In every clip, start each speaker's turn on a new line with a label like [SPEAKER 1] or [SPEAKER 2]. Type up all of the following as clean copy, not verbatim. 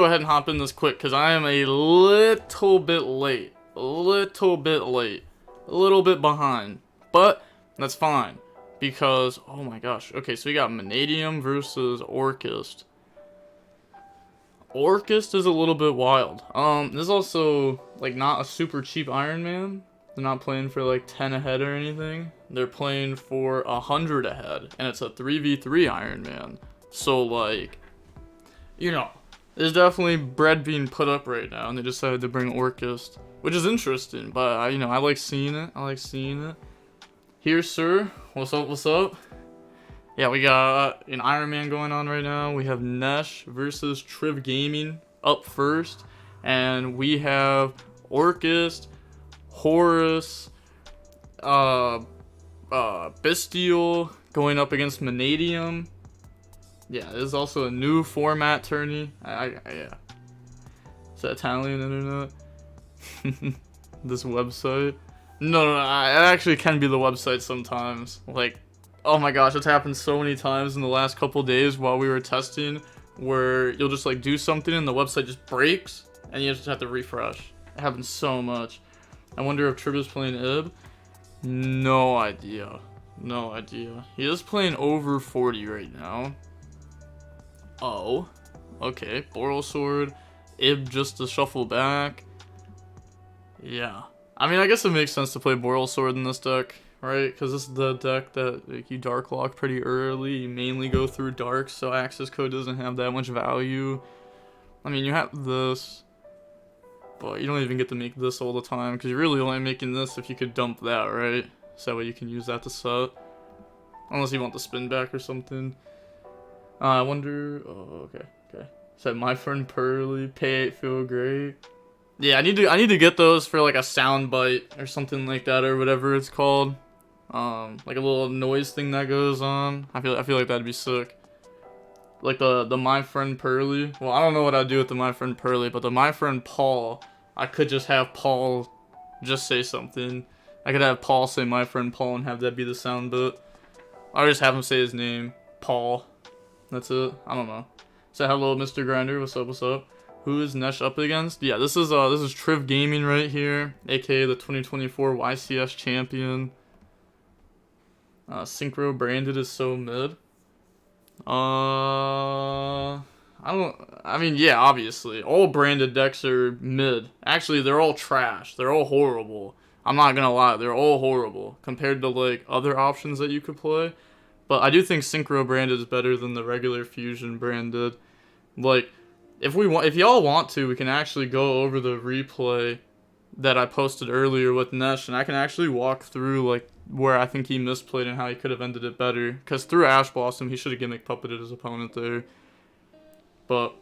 [SPEAKER 1] Go ahead and hop in this quick because I am a little bit late. A little bit behind. But that's fine. Because, oh my gosh. Okay, so we got Vanadium versus Orchist. Orchist is a little bit wild. This is also, like, not a super cheap IronMan. They're not playing for, like, 10 ahead or anything. They're playing for 100 ahead. And it's a 3v3 IronMan. So, like, you know, there's definitely bread being put up right now. And they decided to bring Orchist. Which is interesting. But, you know, I like seeing it. Here, sir. What's up? Yeah, we got an IronMan going on right now. We have N3sh versus Trif Gaming up first. And we have Orchist, Horus, Bestial going up against Vanadium. Yeah, there's also a new format tourney. Yeah. Is that Italian internet? This website? No, it actually can be the website sometimes. Like, oh my gosh, it's happened so many times in the last couple days while we were testing, where you'll just like do something and the website just breaks and you just have to refresh. It happens so much. I wonder if Trif is playing Ib. No idea. He is playing over 40 right now. Oh, okay. Boral Sword, Ib just to shuffle back. Yeah. I mean, I guess it makes sense to play Boral Sword in this deck, right? Because this is the deck that like, you dark lock pretty early. You mainly go through dark, so access code doesn't have that much value. I mean, you have this, but you don't even get to make this all the time, because you're really only making this if you could dump that, right? So that way you can use that to set. Unless you want the spin back or something. I wonder... Oh, okay. Said my friend Pearly, pay 8, feel great. Yeah, I need to get those for like a sound bite or something like that, or whatever it's called. Like a little noise thing that goes on. I feel like that'd be sick. Like the my friend Pearly. Well, I don't know what I'd do with the my friend Pearly, but the my friend Paul, I could just have Paul just say something. I could have Paul say my friend Paul and have that be the sound bit. Or just have him say his name, Paul. That's it. I don't know. Say hello, Mr. Grinder. What's up? Who is N3sh up against? Yeah, this is Trif Gaming right here, aka the 2024 YCS champion. Synchro branded is so mid. I mean, yeah, obviously, all branded decks are mid. Actually, they're all trash. They're all horrible. I'm not gonna lie, they're all horrible compared to like other options that you could play. But I do think Synchro branded is better than the regular Fusion branded. Like, if y'all want to, we can actually go over the replay that I posted earlier with N3sh, and I can actually walk through like where I think he misplayed and how he could have ended it better. Because through Ash Blossom, he should have gimmick puppeted his opponent there. But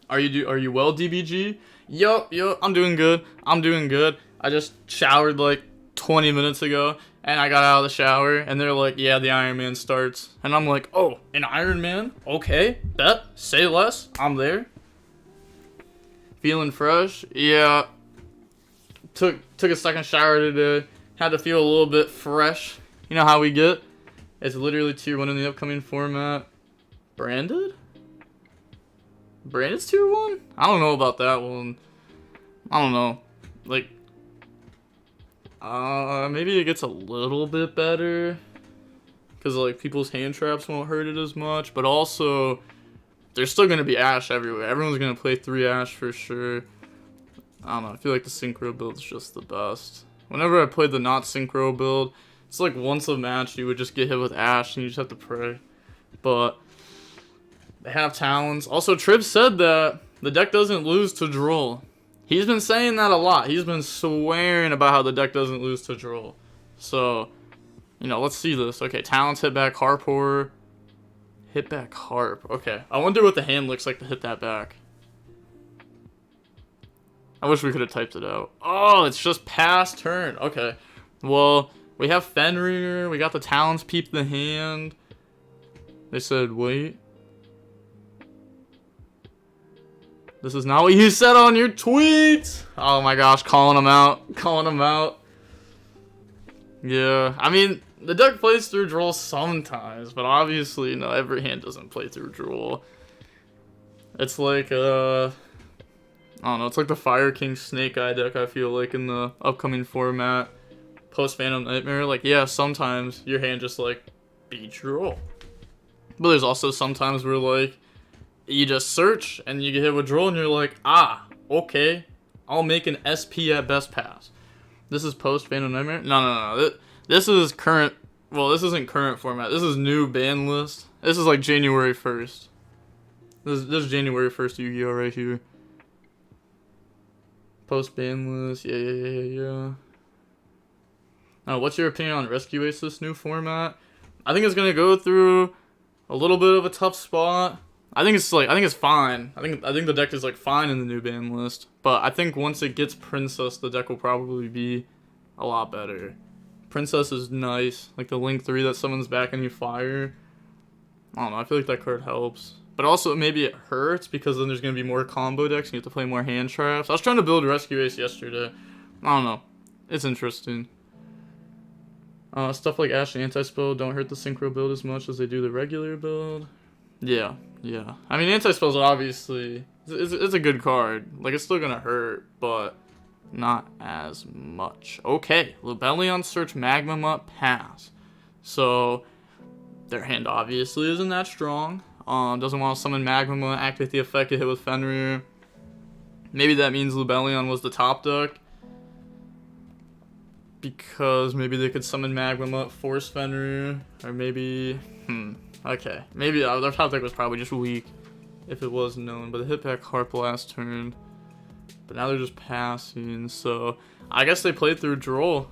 [SPEAKER 1] are you well, DBG? Yup, I'm doing good. I just showered like 20 minutes ago, and I got out of the shower, and they're like, yeah, the IronMan starts. And I'm like, oh, an IronMan? Okay, bet, say less, I'm there. Feeling fresh? Yeah. Took a second shower today. Had to feel a little bit fresh. You know how we get? It's literally tier 1 in the upcoming format. Branded? Branded's tier 1? I don't know about that one. I don't know. Like, maybe it gets a little bit better, because like people's hand traps won't hurt it as much, but also there's still gonna be Ash everywhere. Everyone's gonna play 3 Ash for sure. I don't know, I feel like the synchro build is just the best. Whenever I played the not synchro build, it's like once a match you would just get hit with Ash and you just have to pray. But they have talents. Also, Trif said that the deck doesn't lose to Duel. He's been saying that a lot. He's been swearing about how the deck doesn't lose to Duel. So, you know, let's see this. Okay, talents, hit back, harp horror. Hit back, harp. Okay, I wonder what the hand looks like to hit that back. I wish we could have typed it out. Oh, it's just past turn. Okay, well, we have Fenrir. We got the talents, peep the hand. They said, wait. This is not what you said on your tweets. Oh my gosh, calling them out. Yeah, I mean, the deck plays through Duel sometimes, but obviously, you know, every hand doesn't play through Duel. It's like I don't know, it's like the Fire King Snake Eye deck, I feel like, in the upcoming format. Post Phantom Nightmare, like, yeah, sometimes your hand just, like, beats your roll. But there's also sometimes where, like, you just search and you get hit with draw and you're like, ah, okay, I'll make an SP at best pass. This is post Phantom Nightmare? No. This is current, well, this isn't current format. This is new ban list. This is, like, January 1st. This is January 1st Yu-Gi-Oh! Right here. Post ban list, yeah. What's your opinion on Rescue Ace, this new format? I think it's gonna go through a little bit of a tough spot. I think it's fine. I think the deck is like fine in the new ban list, but I think once it gets Princess, the deck will probably be a lot better. Princess is nice, like the Link 3 that summons back and you fire. I don't know, I feel like that card helps. But also maybe it hurts because then there's gonna be more combo decks and you have to play more hand traps. I was trying to build Rescue Ace yesterday. I don't know. It's interesting. Stuff like Ash and Anti-Spell don't hurt the synchro build as much as they do the regular build. Yeah. I mean, Anti-Spell's obviously, it's a good card. Like, it's still gonna hurt, but not as much. Okay, Lubellion Search, Magma Mutt, pass. So, their hand obviously isn't that strong. Doesn't want to summon Magma Mutt, activate the effect, get hit with Fenrir. Maybe that means Lubellion was the top deck. Because maybe they could summon Magma Mutt, force Fenrir, or maybe, okay. Maybe their top deck was probably just weak, if it was known, but they hit back Harp last turn. But now they're just passing, so I guess they played through draw.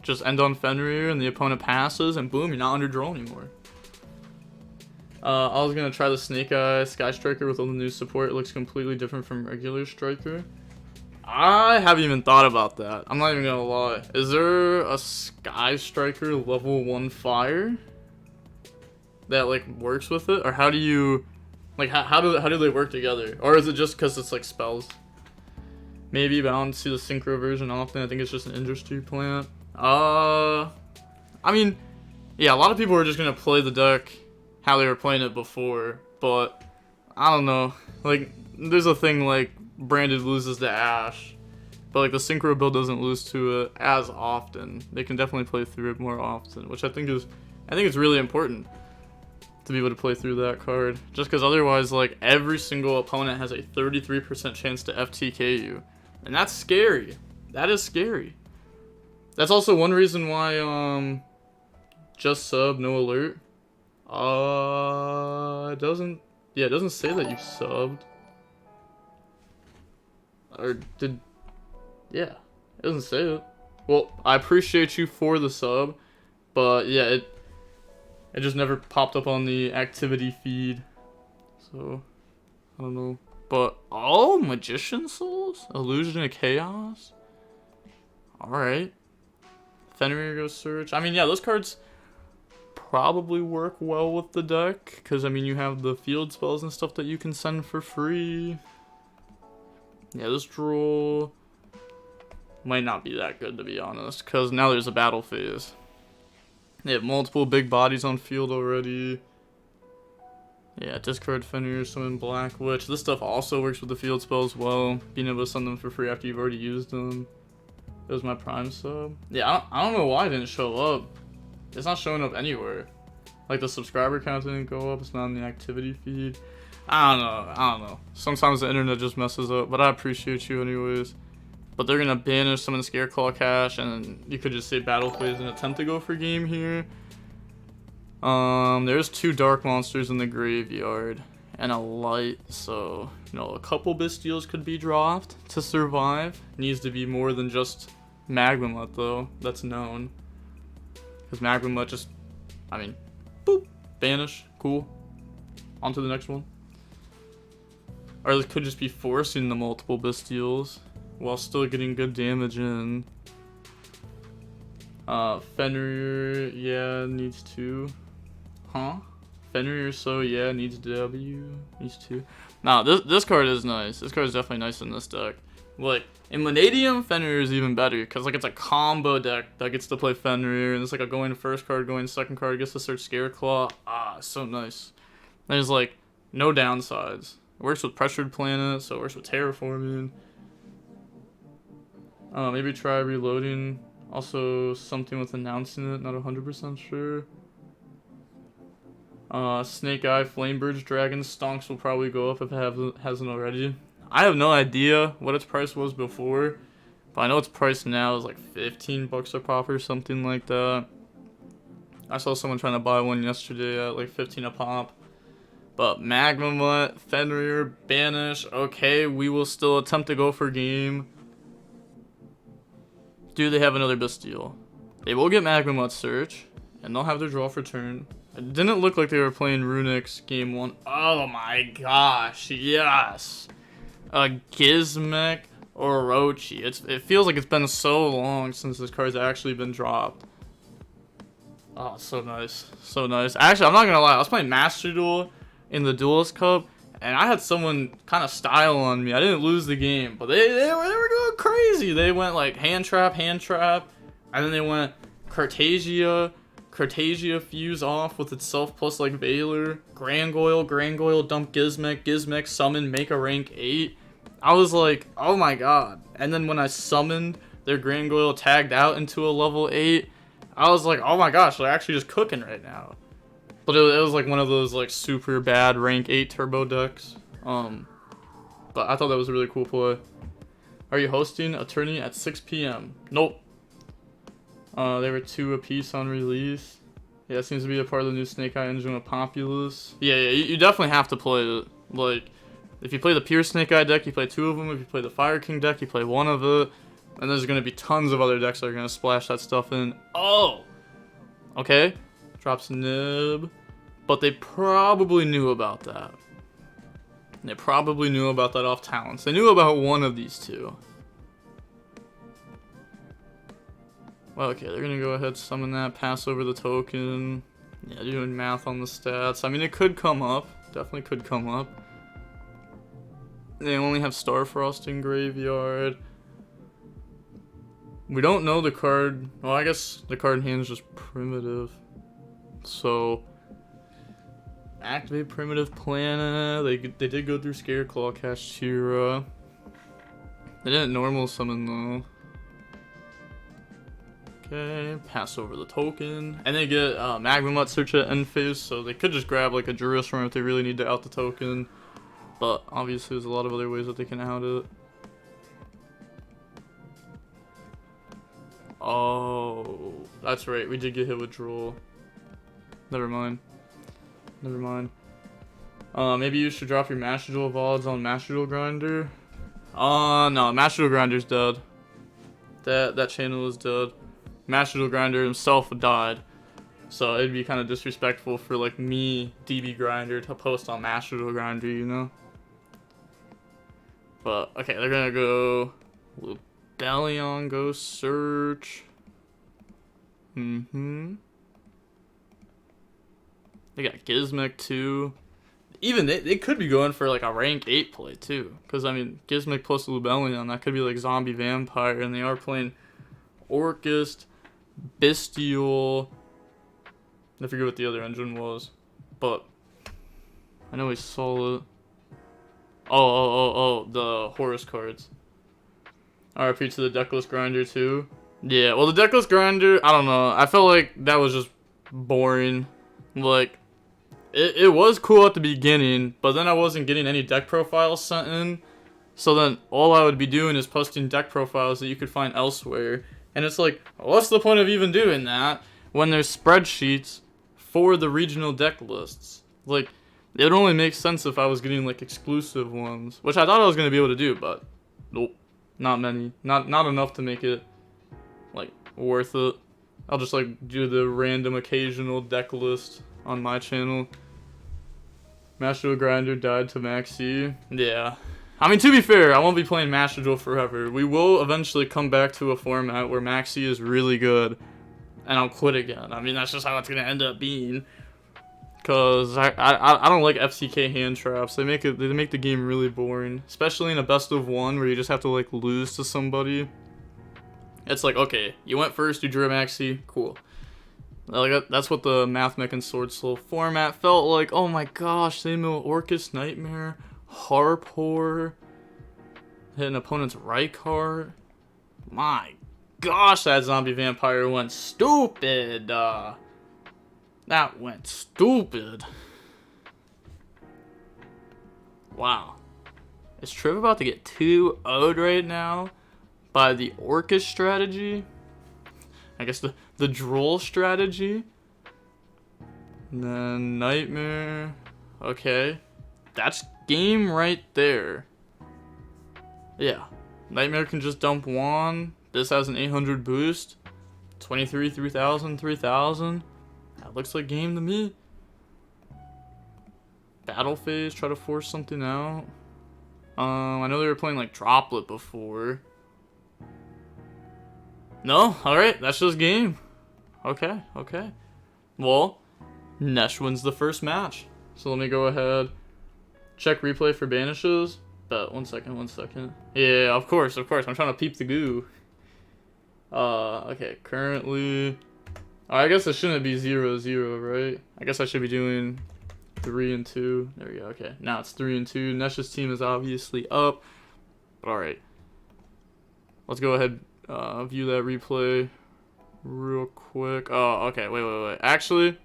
[SPEAKER 1] Just end on Fenrir, and the opponent passes, and boom, you're not under draw anymore. I was gonna try the Snake Eye Sky Striker with all the new support. It looks completely different from regular Striker. I haven't even thought about that. I'm not even gonna lie. Is there a Sky Striker level 1 fire that like works with it, or how do you like how do they work together, or is it just because it's like spells? Maybe, but I don't see the synchro version often. I think it's just an industry plant. I mean, yeah, a lot of people are just gonna play the deck how they were playing it before, but I don't know. Like, there's a thing like Branded loses to Ash, but like the synchro build doesn't lose to it as often. They can definitely play through it more often, which I think it's really important to be able to play through that card. Just because otherwise, like, every single opponent has a 33% chance to FTK you, and that's scary. That is scary. That's also one reason why just sub, no alert. It doesn't say that you subbed. Or did, yeah, it doesn't say it. Well, I appreciate you for the sub, but yeah, it just never popped up on the activity feed, so I don't know. But oh, Magician Souls, Illusion of Chaos. All right, Fenrir goes Search. I mean, yeah, those cards probably work well with the deck because I mean you have the field spells and stuff that you can send for free. Yeah, this draw might not be that good, to be honest, because now there's a battle phase. They have multiple big bodies on field already. Yeah, discard Fenrir, summon Black Witch. This stuff also works with the field spell as well, being able to send them for free after you've already used them. It was my prime sub. Yeah, I don't know why it didn't show up. It's not showing up anywhere. Like, the subscriber count didn't go up, it's not in the activity feed. I don't know. Sometimes the internet just messes up, but I appreciate you anyways. But they're gonna banish summon Scareclaw Cash, and you could just say battle phase and attempt to go for game here. There's 2 dark monsters in the graveyard and a light, so you know, a couple Bestials could be dropped to survive. Needs to be more than just Magma Mutt though, that's known. Because Magma Mutt just, I mean, boop, banish, cool. On to the next one. Or it could just be forcing the multiple Bestials while still getting good damage in. Fenrir, yeah, needs 2. Huh? Fenrir, so yeah, needs W. Needs 2. Nah, this card is nice. This card is definitely nice in this deck. Like, in Vanadium, Fenrir is even better, because like it's a combo deck that gets to play Fenrir, and it's like a going first card, going second card, gets to search Scareclaw. Ah, so nice. There's like no downsides. It works with pressured planets, so it works with terraforming. Maybe try reloading. Also, something with announcing it, not 100% sure. Snake Eye, Flamebridge, Dragon, Stonks will probably go up if it hasn't already. I have no idea what its price was before, but I know its price now is like 15 bucks a pop or something like that. I saw someone trying to buy one yesterday at like 15 a pop. But Magmamut, Fenrir, Banish, okay, we will still attempt to go for game. Do they have another Bastille? They will get Magmamut Search, and they'll have their draw for turn. It didn't look like they were playing Runix game 1. Oh my gosh, yes! A Gizmek or Orochi. It feels like it's been so long since this card's actually been dropped. Oh, so nice. So nice. Actually, I'm not gonna lie, I was playing Master Duel in the Duelist Cup, and I had someone kind of style on me. I didn't lose the game, but they were going crazy. They went like hand trap, and then they went Cartagia fuse off with itself plus like Valor, Grangoyle, dump Gizmek, summon, make a rank 8. I was like, oh my god. And then when I summoned, their Grangoyle tagged out into a level 8. I was like, oh my gosh, they're actually just cooking right now. But it was like one of those like super bad rank 8 turbo decks. But I thought that was a really cool play. Are you hosting a tourney at 6 p.m.? Nope. They were 2 apiece on release. Yeah, it seems to be a part of the new Snake Eye engine with Populous. Yeah, you definitely have to play it. Like, if you play the pure Snake Eye deck, you play 2 of them. If you play the Fire King deck, you play 1 of it. And there's going to be tons of other decks that are going to splash that stuff in. Oh! Okay. Drops Nib. But they probably knew about that. They probably knew about that off talents. They knew about one of these 2. Well, okay, they're going to go ahead, summon that, pass over the token. Yeah, doing math on the stats. I mean, it could come up. Definitely could come up. They only have Starfrost in graveyard. We don't know the card. Well, I guess the card in hand is just primitive. So, activate Primitive Planet. They did go through Scareclaw, Kashtira. They didn't normal summon though. Okay, pass over the token. And they get Magmamut Search at end phase, so they could just grab like a Jerusalem if they really need to out the token. But obviously there's a lot of other ways that they can out it. Oh, that's right. We did get hit with Drool. Never mind. Maybe you should drop your Master Duel VODs on Master Duel Grinder. No, Master Duel Grinder's dead. That channel is dead. Master Duel Grinder himself died. So it'd be kind of disrespectful for like me, DB Grinder, to post on Master Duel Grinder, you know? But, okay, they're gonna go Lubellion, go search. They got Gizmek too. Even they could be going for like a rank 8 play too. Because, I mean, Gizmek plus Lubellion, that could be like Zombie Vampire. And they are playing Orcust, Bestial. I forget what the other engine was. But I know we saw it. Oh, the Horus cards. RP to the Deckless Grinder too. Yeah, well, the Deckless Grinder, I don't know. I felt like that was just boring. Like, it was cool at the beginning, but then I wasn't getting any deck profiles sent in. So then all I would be doing is posting deck profiles that you could find elsewhere. And it's like, what's the point of even doing that when there's spreadsheets for the regional deck lists? Like, it would only make sense if I was getting like exclusive ones, which I thought I was going to be able to do, but nope. Not many. Not enough to make it like worth it. I'll just like do the random occasional deck list on my channel. Master Duel Grinder died to Maxi. Yeah. I mean, to be fair, I won't be playing Master Duel forever. We will eventually come back to a format where Maxi is really good, and I'll quit again. I mean, that's just how it's gonna end up being. Cause I don't like FCK hand traps. They make the game really boring, especially in a best of 1 where you just have to like lose to somebody. It's like, okay, you went first, you drew a Maxi, cool. Like, that's what the Math Mech and Sword Soul format felt like. Oh my gosh, they mill Orcust Nightmare, Harpor. Hit an opponent's right card. My gosh, that zombie vampire went stupid. That went stupid. Wow. Is Trif about to get 2-0'd right now by the Orcus strategy? I guess the Droll strategy. And then Nightmare. Okay. That's game right there. Yeah. Nightmare can just dump 1. This has an 800 boost. 23, 3000, 3000. That looks like game to me. Battle phase, try to force something out. I know they were playing like Droplet before. No? Alright, that's just game. Okay, okay. Well, N3sh wins the first match. So let me go ahead. Check replay for banishes. But 1 second, 1 second. Yeah, of course. I'm trying to peep the goo. Okay, currently... I guess it shouldn't be 0-0, right? I guess I should be doing 3-2. There we go, okay. Now it's 3-2. N3sh's team is obviously up. But alright. Let's go ahead, view that replay real quick. Oh, okay, wait. Actually,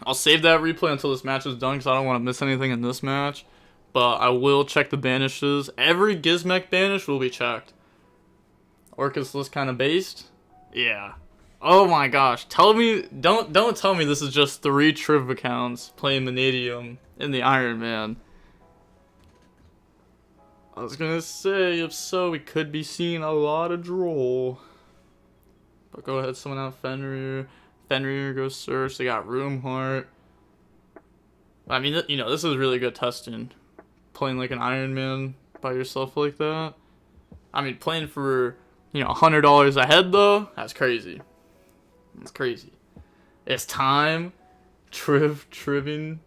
[SPEAKER 1] I'll save that replay until this match is done because I don't want to miss anything in this match. But I will check the banishes. Every Gizmek banish will be checked. Orcus list kind of based. Yeah. Oh my gosh. Tell me, don't tell me this is just 3 Trif accounts playing Vanadium in the IronMan. I was gonna say, if so, we could be seeing a lot of Droll. But go ahead, summon out Fenrir. Fenrir goes search. They got Roomheart. I mean, you know, this is really good testing. Playing like an IronMan by yourself like that. I mean, playing for, you know, $100 a head though, that's crazy. That's crazy. It's time. Triving.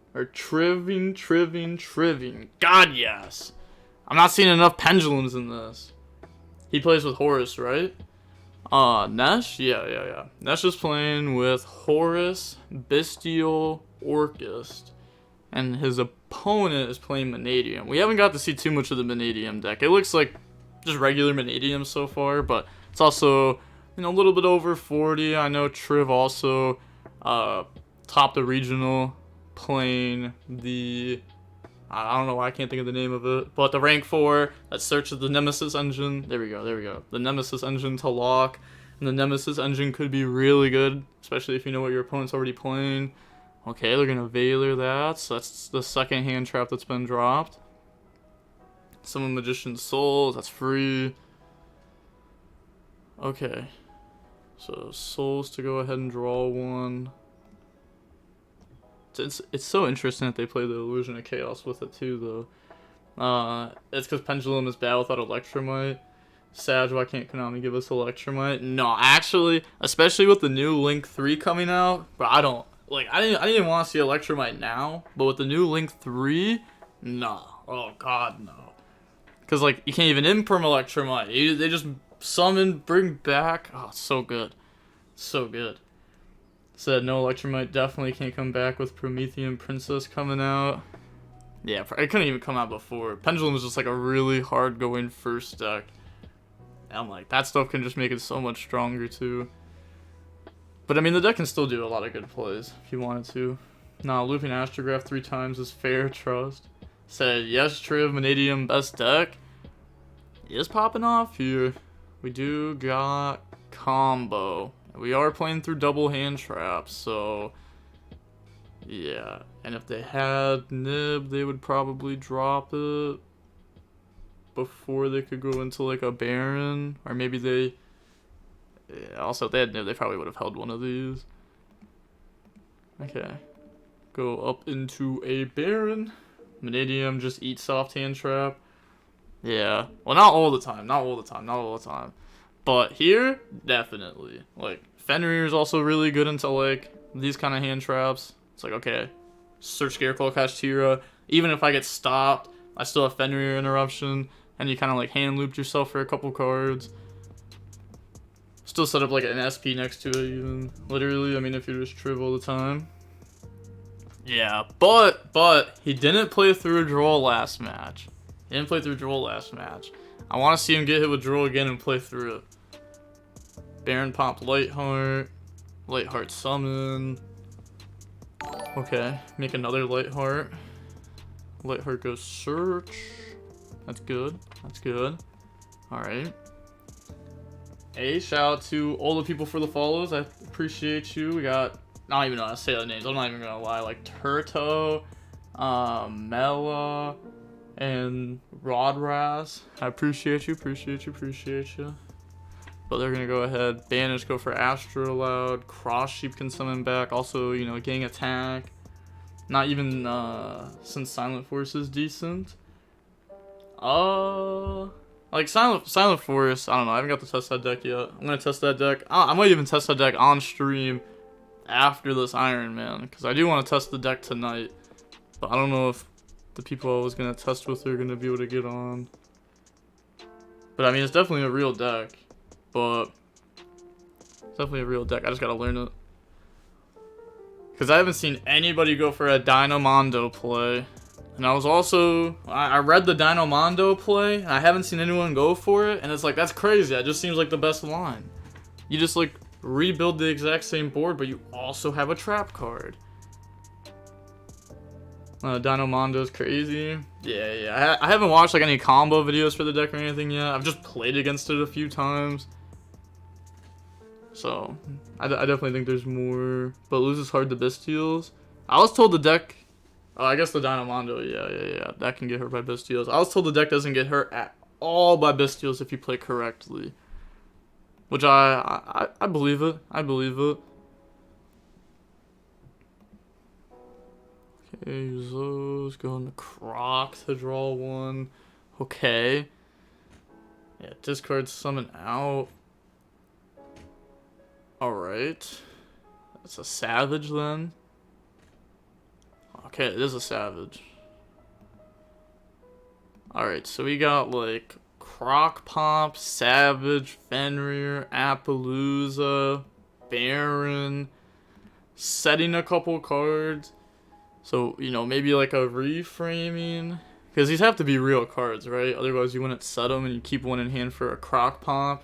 [SPEAKER 1] God, yes. I'm not seeing enough pendulums in this. He plays with Horus, right? N3sh? Yeah. N3sh is playing with Horus, Bestial, Orcus. And his opponent is playing Vanadium. We haven't got to see too much of the Vanadium deck. It looks like just regular Vanadium so far, but it's also, you know, a little bit over 40. I know Trif also topped the regional playing the, I don't know why I can't think of the name of it, but the rank 4 that searches the Nemesis engine. There we go. The Nemesis engine to lock. And the Nemesis engine could be really good, especially if you know what your opponent's already playing. Okay, they're gonna Veiler that, so that's the second hand trap that's been dropped. Summon Magician's Souls, that's free. Okay. So Souls to go ahead and draw 1. It's so interesting that they play the Illusion of Chaos with it too, though. It's because Pendulum is bad without Electromite. Sag, why can't Konami give us Electromite? No, actually, especially with the new Link 3 coming out, but I didn't even want to see Electromite now, but with the new Link 3, no. Oh god, no. Because, like, you can't even imperm Electromite. They just summon, bring back. Oh, it's so good. So good. Said no, Electromite definitely can't come back with Promethean Princess coming out. Yeah, it couldn't even come out before. Pendulum is just, like, a really hard-going first deck. And I'm like, that stuff can just make it so much stronger, too. But, I mean, the deck can still do a lot of good plays, if you wanted to. Nah, looping Astrograph 3 times is fair, trust. Said, yes, Trif, Vanadium, best deck. Is popping off here. We do got combo. We are playing through double hand traps, so... yeah. And if they had Nib, they would probably drop it before they could go into, like, a Baron. Or maybe they... yeah, also, if they had Nib, they probably would have held one of these. Okay. Go up into a Baron. Vanadium just eat soft hand trap. Yeah. Well, not all the time. But here, definitely. Like, Fenrir is also really good into, like, these kind of hand traps. It's like, okay, search Scarecrow, catch Tira. Even if I get stopped, I still have Fenrir interruption. And you kind of, like, hand looped yourself for a couple cards. Still set up, like, an SP next to it, even. Literally, I mean, if you're just Trif all the time. Yeah, but he didn't play through Duel last match. He didn't play through Duel last match. I want to see him get hit with Duel again and play through it. Baron pop Lightheart. Lightheart summon. Okay, make another Lightheart. Lightheart goes search. That's good. That's good. Alright. Hey, shout out to all the people for the follows. I appreciate you. We got, I don't even know how to say the names. I'm not even gonna lie. Like Turto, Mela, and Rodraz. I appreciate you. Appreciate you. But they're gonna go ahead. Banish, go for Astro Loud. Cross Sheep can summon back. Also, you know, gang attack. Not even since Silent Force is decent. Like Silent Force, I don't know. I haven't got to test that deck yet. I'm gonna test that deck. I might even test that deck on stream after this Iron Man, because I do want to test the deck tonight. But I don't know if the people I was gonna test with are gonna be able to get on. But I mean, it's definitely a real deck. But it's definitely a real deck. I just gotta learn it. Because I haven't seen anybody go for a Dinomondo play. And I was also, I read the Dinomondo play, and I haven't seen anyone go for it. And it's like, that's crazy. That just seems like the best line. You just like rebuild the exact same board, but you also have a trap card. Dinomondo's crazy. Yeah. I haven't watched like any combo videos for the deck or anything yet. I've just played against it a few times. So, I definitely think there's more. But loses hard to Bystials. I was told the deck... Oh, I guess the Dinomondo, yeah. That can get hurt by Bystials. I was told the deck doesn't get hurt at all by Bystials if you play correctly. Which I believe it. I believe it. Okay, use those. Go into Croc to draw one. Okay. Yeah, discard summon out. Alright. That's a Savage then. Okay, it is a Savage. Alright, so we got like Croc Pop, Savage, Fenrir, Appaloosa, Baron, setting a couple cards. So, you know, maybe like a reframing. Because these have to be real cards, right? Otherwise you wouldn't set them and you keep one in hand for a Croc Pop.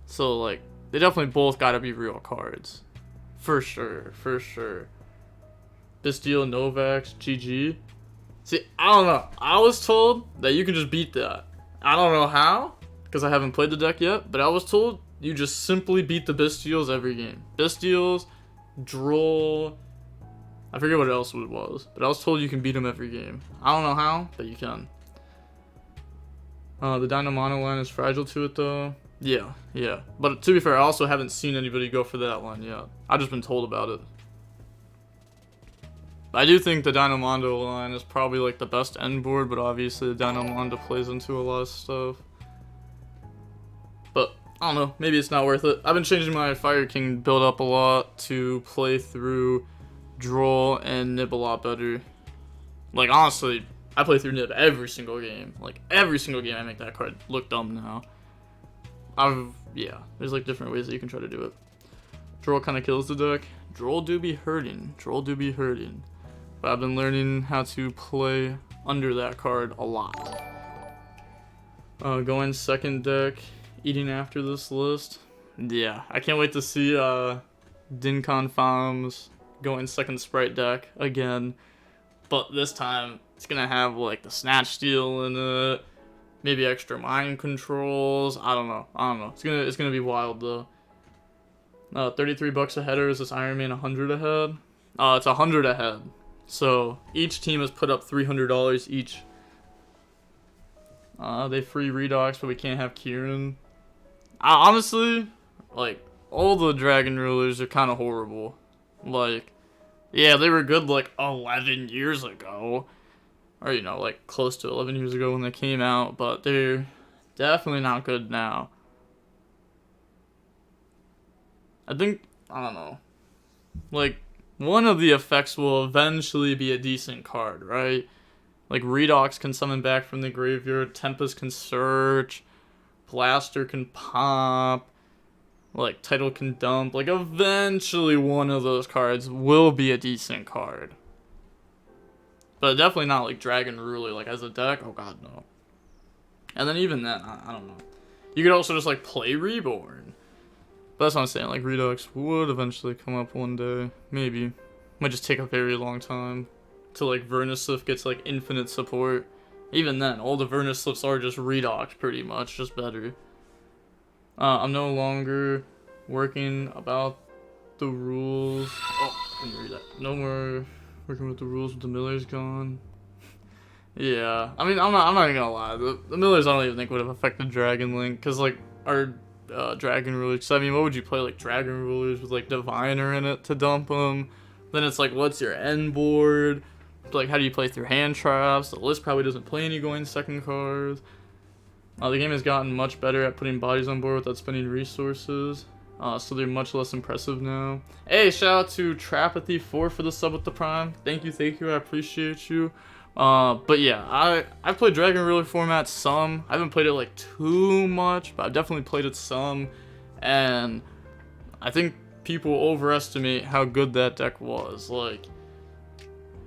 [SPEAKER 1] So, like, they definitely both gotta be real cards. For sure. Bystial, Novax, GG. See, I don't know. I was told that you can just beat that. I don't know how, because I haven't played the deck yet, but I was told you just simply beat the Bystials every game. Bystials, Droll, I forget what else it was, but I was told you can beat them every game. I don't know how, but you can. The Dinomono line is fragile to it though. Yeah. But to be fair, I also haven't seen anybody go for that line yet. I've just been told about it. I do think the Dinomondo line is probably like the best end board, but obviously the Dinomondo plays into a lot of stuff. But I don't know, maybe it's not worth it. I've been changing my Fire King build up a lot to play through Droll and Nib a lot better. Like honestly, I play through Nib every single game. Like every single game I make that card look dumb now. Yeah, there's like different ways that you can try to do it. Droll kind of kills the deck. Droll do be hurting. But I've been learning how to play under that card a lot. Going second deck, eating after this list. Yeah, I can't wait to see Dinkan Farms going second Sprite deck again. But this time, it's gonna have like the Snatch Steal in it. Maybe extra mind controls. I don't know. It's gonna be wild though. 33 bucks a header. Is this Iron Man 100 ahead? It's 100 ahead. So each team has put up $300 each. They free Redox, but we can't have Kieran. Honestly, like all the Dragon Rulers are kind of horrible. Like, yeah, they were good like 11 years ago. Or, you know, like close to 11 years ago when they came out, but they're definitely not good now. I think, I don't know. Like, one of the effects will eventually be a decent card, right? Like, Redox can summon back from the graveyard, Tempest can search, Blaster can pop, like, Title can dump. Like, eventually one of those cards will be a decent card. But definitely not like Dragon Ruler, like as a deck. Oh god, no. And then even then, I don't know. You could also just like play Reborn. But that's what I'm saying, like Redux would eventually come up one day. Maybe. Might just take a very long time. Till like Vernislift gets like infinite support. Even then, all the Vernislifts are just Redux pretty much, just better. I'm no longer working about the rules. Oh, I didn't read that. No more working with the rules with the Miller's gone. Yeah, I mean, I'm not even gonna lie. The Millers I don't even think would have affected Dragon Link, cause like our Dragon Rulers. So, I mean, what would you play, like Dragon Rulers with like Diviner in it to dump them? Then it's like, what's your end board? Like, how do you play through hand traps? The list probably doesn't play any going second cards. The game has gotten much better at putting bodies on board without spending resources. So they're much less impressive now. Hey, shout out to Trapathy4 for the sub with the Prime. Thank you, I appreciate you. But yeah, I've played Dragon Ruler format some. I haven't played it like too much, but I've definitely played it some. And I think people overestimate how good that deck was. Like,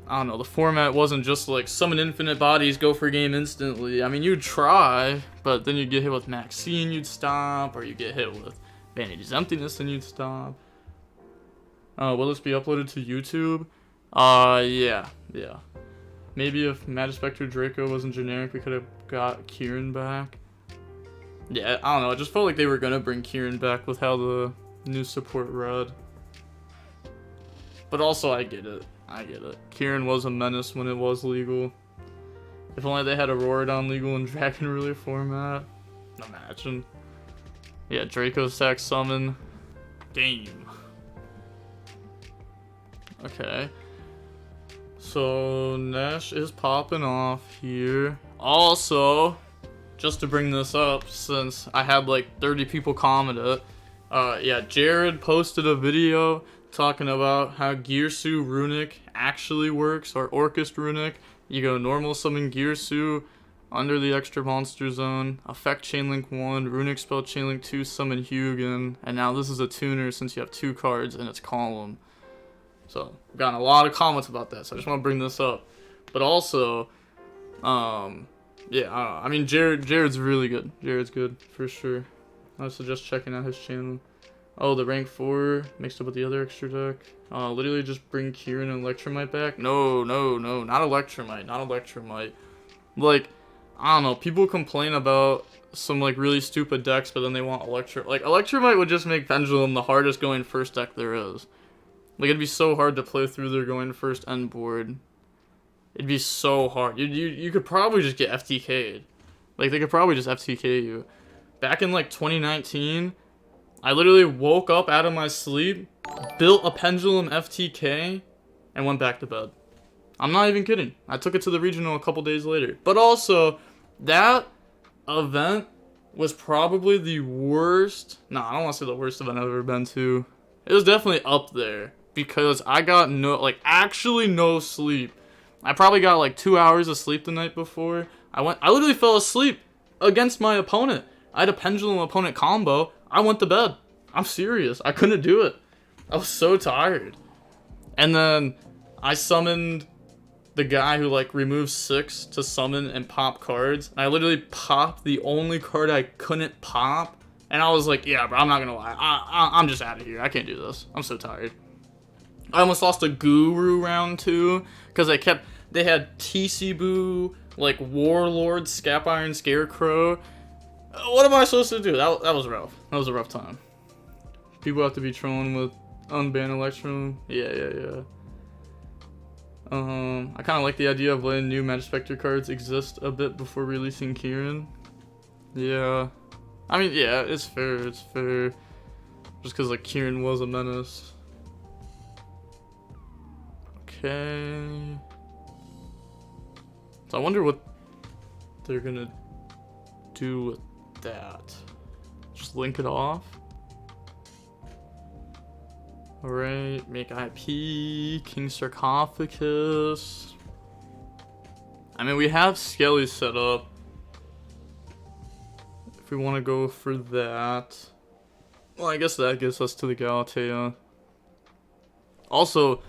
[SPEAKER 1] I don't know, the format wasn't just like summon infinite bodies, go for game instantly. I mean, you'd try, but then you'd get hit with Maxine, you'd stop, or you get hit with Vanity's Emptiness and you'd stop. Will this be uploaded to YouTube? Yeah. Maybe if Magispector Draco wasn't generic, we could have got Kieran back. Yeah, I don't know, I just felt like they were gonna bring Kieran back with how the new support read. But also, I get it. Kieran was a menace when it was legal. If only they had Auroradon legal in Dragon Ruler format. Imagine. Yeah, Draco Sack Summon. Game. Okay. So, N3sh is popping off here. Also, just to bring this up, since I had like 30 people comment it, yeah, Jared posted a video talking about how Girsu Runic actually works, or Orcust Runic. You go normal summon Girsu under the extra monster zone, effect chainlink 1, runic spell chainlink 2, summon Hugin, and now this is a tuner since you have 2 cards in its column. So, I've gotten a lot of comments about that, so I just want to bring this up. But also, yeah, I mean, Jared's really good. Jared's good, for sure. I would suggest checking out his channel. Oh, the rank 4 mixed up with the other extra deck. Literally just bring Kieran and Electromite back. No, not Electromite. Like, I don't know, people complain about some like really stupid decks, but then they want Electromite would just make Pendulum the hardest going first deck there is. Like, it'd be so hard to play through their going first end board. It'd be so hard. You could probably just get FTK'd. Like, they could probably just FTK you. Back in like 2019, I literally woke up out of my sleep, built a Pendulum FTK, and went back to bed. I'm not even kidding. I took it to the regional a couple days later. But also, that event was probably the worst. No, I don't want to say the worst event I've ever been to. It was definitely up there because I got actually no sleep. I probably got like 2 hours of sleep the night before. I literally fell asleep against my opponent. I had a Pendulum opponent combo. I went to bed. I'm serious. I couldn't do it. I was so tired. And then I summoned the guy who like removes 6 to summon and pop cards. And I literally popped the only card I couldn't pop. And I was like, yeah, bro, I'm not gonna lie. I'm just out of here. I can't do this. I'm so tired. I almost lost a Guru round 2 because they had TC Boo, like Warlord, Scap Iron, Scarecrow. What am I supposed to do? That was rough. That was a rough time. People have to be trolling with unban Electrum. Yeah. I kind of like the idea of letting new Magispector cards exist a bit before releasing Kieran. Yeah. I mean, yeah, it's fair. Just because, like, Kieran was a menace. Okay. So I wonder what they're gonna do with that. Just link it off. Alright, make IP, King Sarcophagus. I mean, we have Skelly set up. If we want to go for that. Well, I guess that gets us to the Galatea. Also,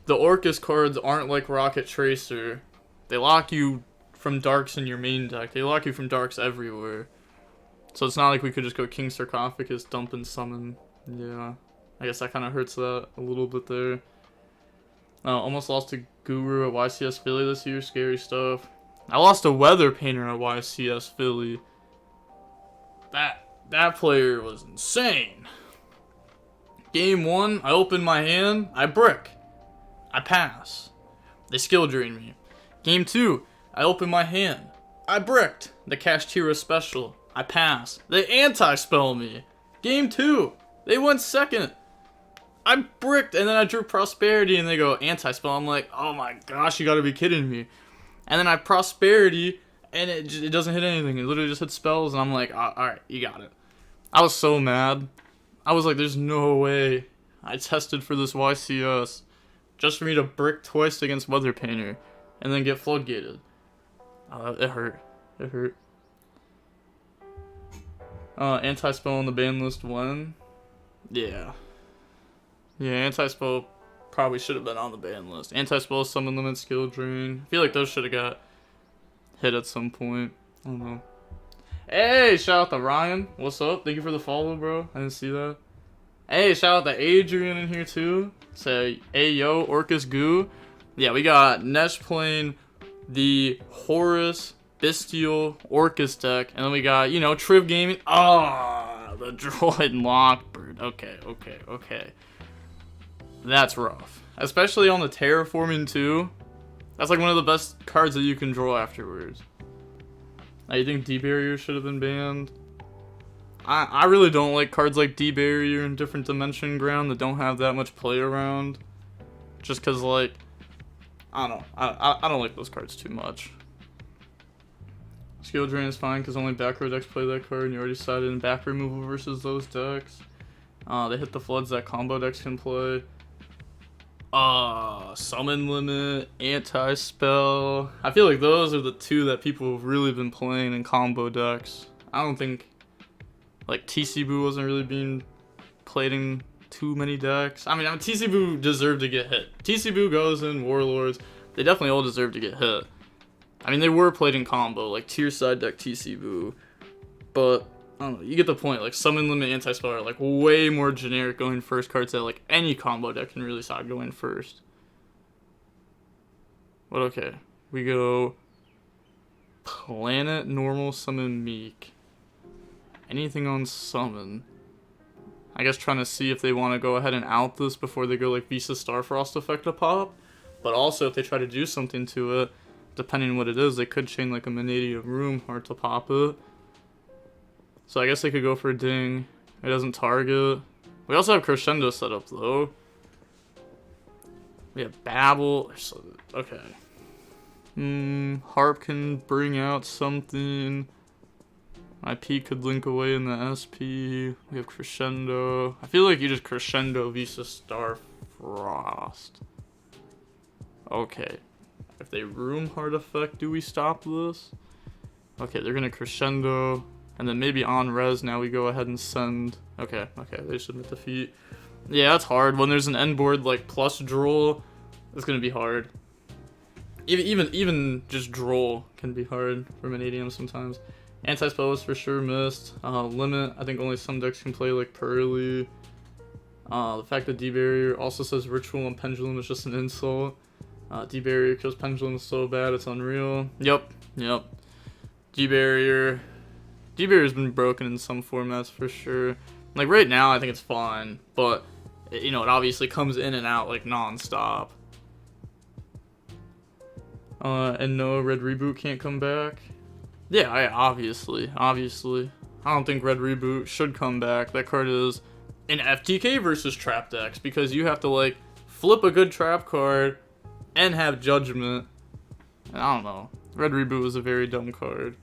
[SPEAKER 1] the Orcus cards aren't like Rocket Tracer, They lock you from darks in your main deck. They lock you from darks everywhere. So it's not like we could just go King Sarcophagus, dump and summon. Yeah. I guess that kind of hurts that a little bit there. Almost lost to Guru at YCS Philly this year. Scary stuff. I lost to Weather Painter at YCS Philly. That player was insane. Game 1, I open my hand, I brick. I pass. They skill drain me. Game 2, I open my hand. I bricked. The Kashtira special. I pass. They anti-spell me. Game 2, they went second. I bricked, and then I drew Prosperity, and they go anti-spell. I'm like, oh my gosh, you gotta be kidding me. And then I Prosperity, and it doesn't hit anything. It literally just hits spells, and I'm like, alright, you got it. I was so mad. I was like, there's no way. I tested for this YCS just for me to brick twice against Weather Painter and then get floodgated. It hurt. It hurt. Anti-spell on the ban list when? Yeah. Yeah, anti-spell probably should have been on the ban list. Anti-spell, summon limit, skill drain. I feel like those should have got hit at some point. I don't know. Hey, shout out to Ryan. What's up? Thank you for the follow, bro. I didn't see that. Hey, shout out to Adrian in here too. Say, hey yo, Orcus Goo. Yeah, we got N3sh playing the Horus Bestial Orcus deck, and then we got, you know, Trif Gaming. Ah, the Droid Lockbird. Okay. That's rough. Especially on the Terraforming too. That's like one of the best cards that you can draw afterwards. Now, you think D-Barrier should have been banned? I really don't like cards like D-Barrier and Different Dimension Ground that don't have that much play around. Just because, like, I don't know. I don't like those cards too much. Skill Drain is fine because only back row decks play that card, and you already decided in back removal versus those decks. They hit the floods that combo decks can play. Summon Limit, Anti-Spell. I feel like those are the two that people have really been playing in combo decks. I don't think, like, TC Boo wasn't really being played in too many decks. I mean, TC Boo deserved to get hit. TC Boo goes in, Warlords. They definitely all deserve to get hit. I mean, they were played in combo, like tier side deck TC Boo. But, I don't know, you get the point. Like, Summon Limit, Anti-Spell are, like, way more generic going first cards that, like, any combo deck can really side going first. But, okay. We go Planet, Normal, Summon, Meek. Anything on Summon? I guess trying to see if they want to go ahead and out this before they go, like, Visa Starfrost effect to pop. But also, if they try to do something to it, depending on what it is, they could chain, like, a Manadium Room Heart to pop it. So I guess they could go for a Ding. It doesn't target. We also have Crescendo set up, though. We have Babel. Okay. Harp can bring out something. My P could link away in the SP. We have Crescendo. I feel like you just Crescendo Visa Starfrost. Okay. If they Room Heart effect, do we stop this? Okay, they're gonna Crescendo. And then maybe on res, now we go ahead and send. Okay, they submit defeat. Yeah, that's hard. When there's an end board like plus Droll, it's gonna be hard. Even just Droll can be hard for Manadium sometimes. Anti-spell was for sure missed. Limit, I think only some decks can play like Pearly. The fact that D-Barrier also says Ritual and Pendulum is just an insult. D-Barrier kills Pendulum so bad it's unreal. Yep. D-Barrier's been broken in some formats for sure. Like right now, I think it's fine, but you know, it obviously comes in and out like non-stop. And no, Red Reboot can't come back. Yeah, obviously. I don't think Red Reboot should come back. That card is an FTK versus trap decks because you have to like flip a good trap card and have Judgment. And I don't know. Red Reboot is a very dumb card.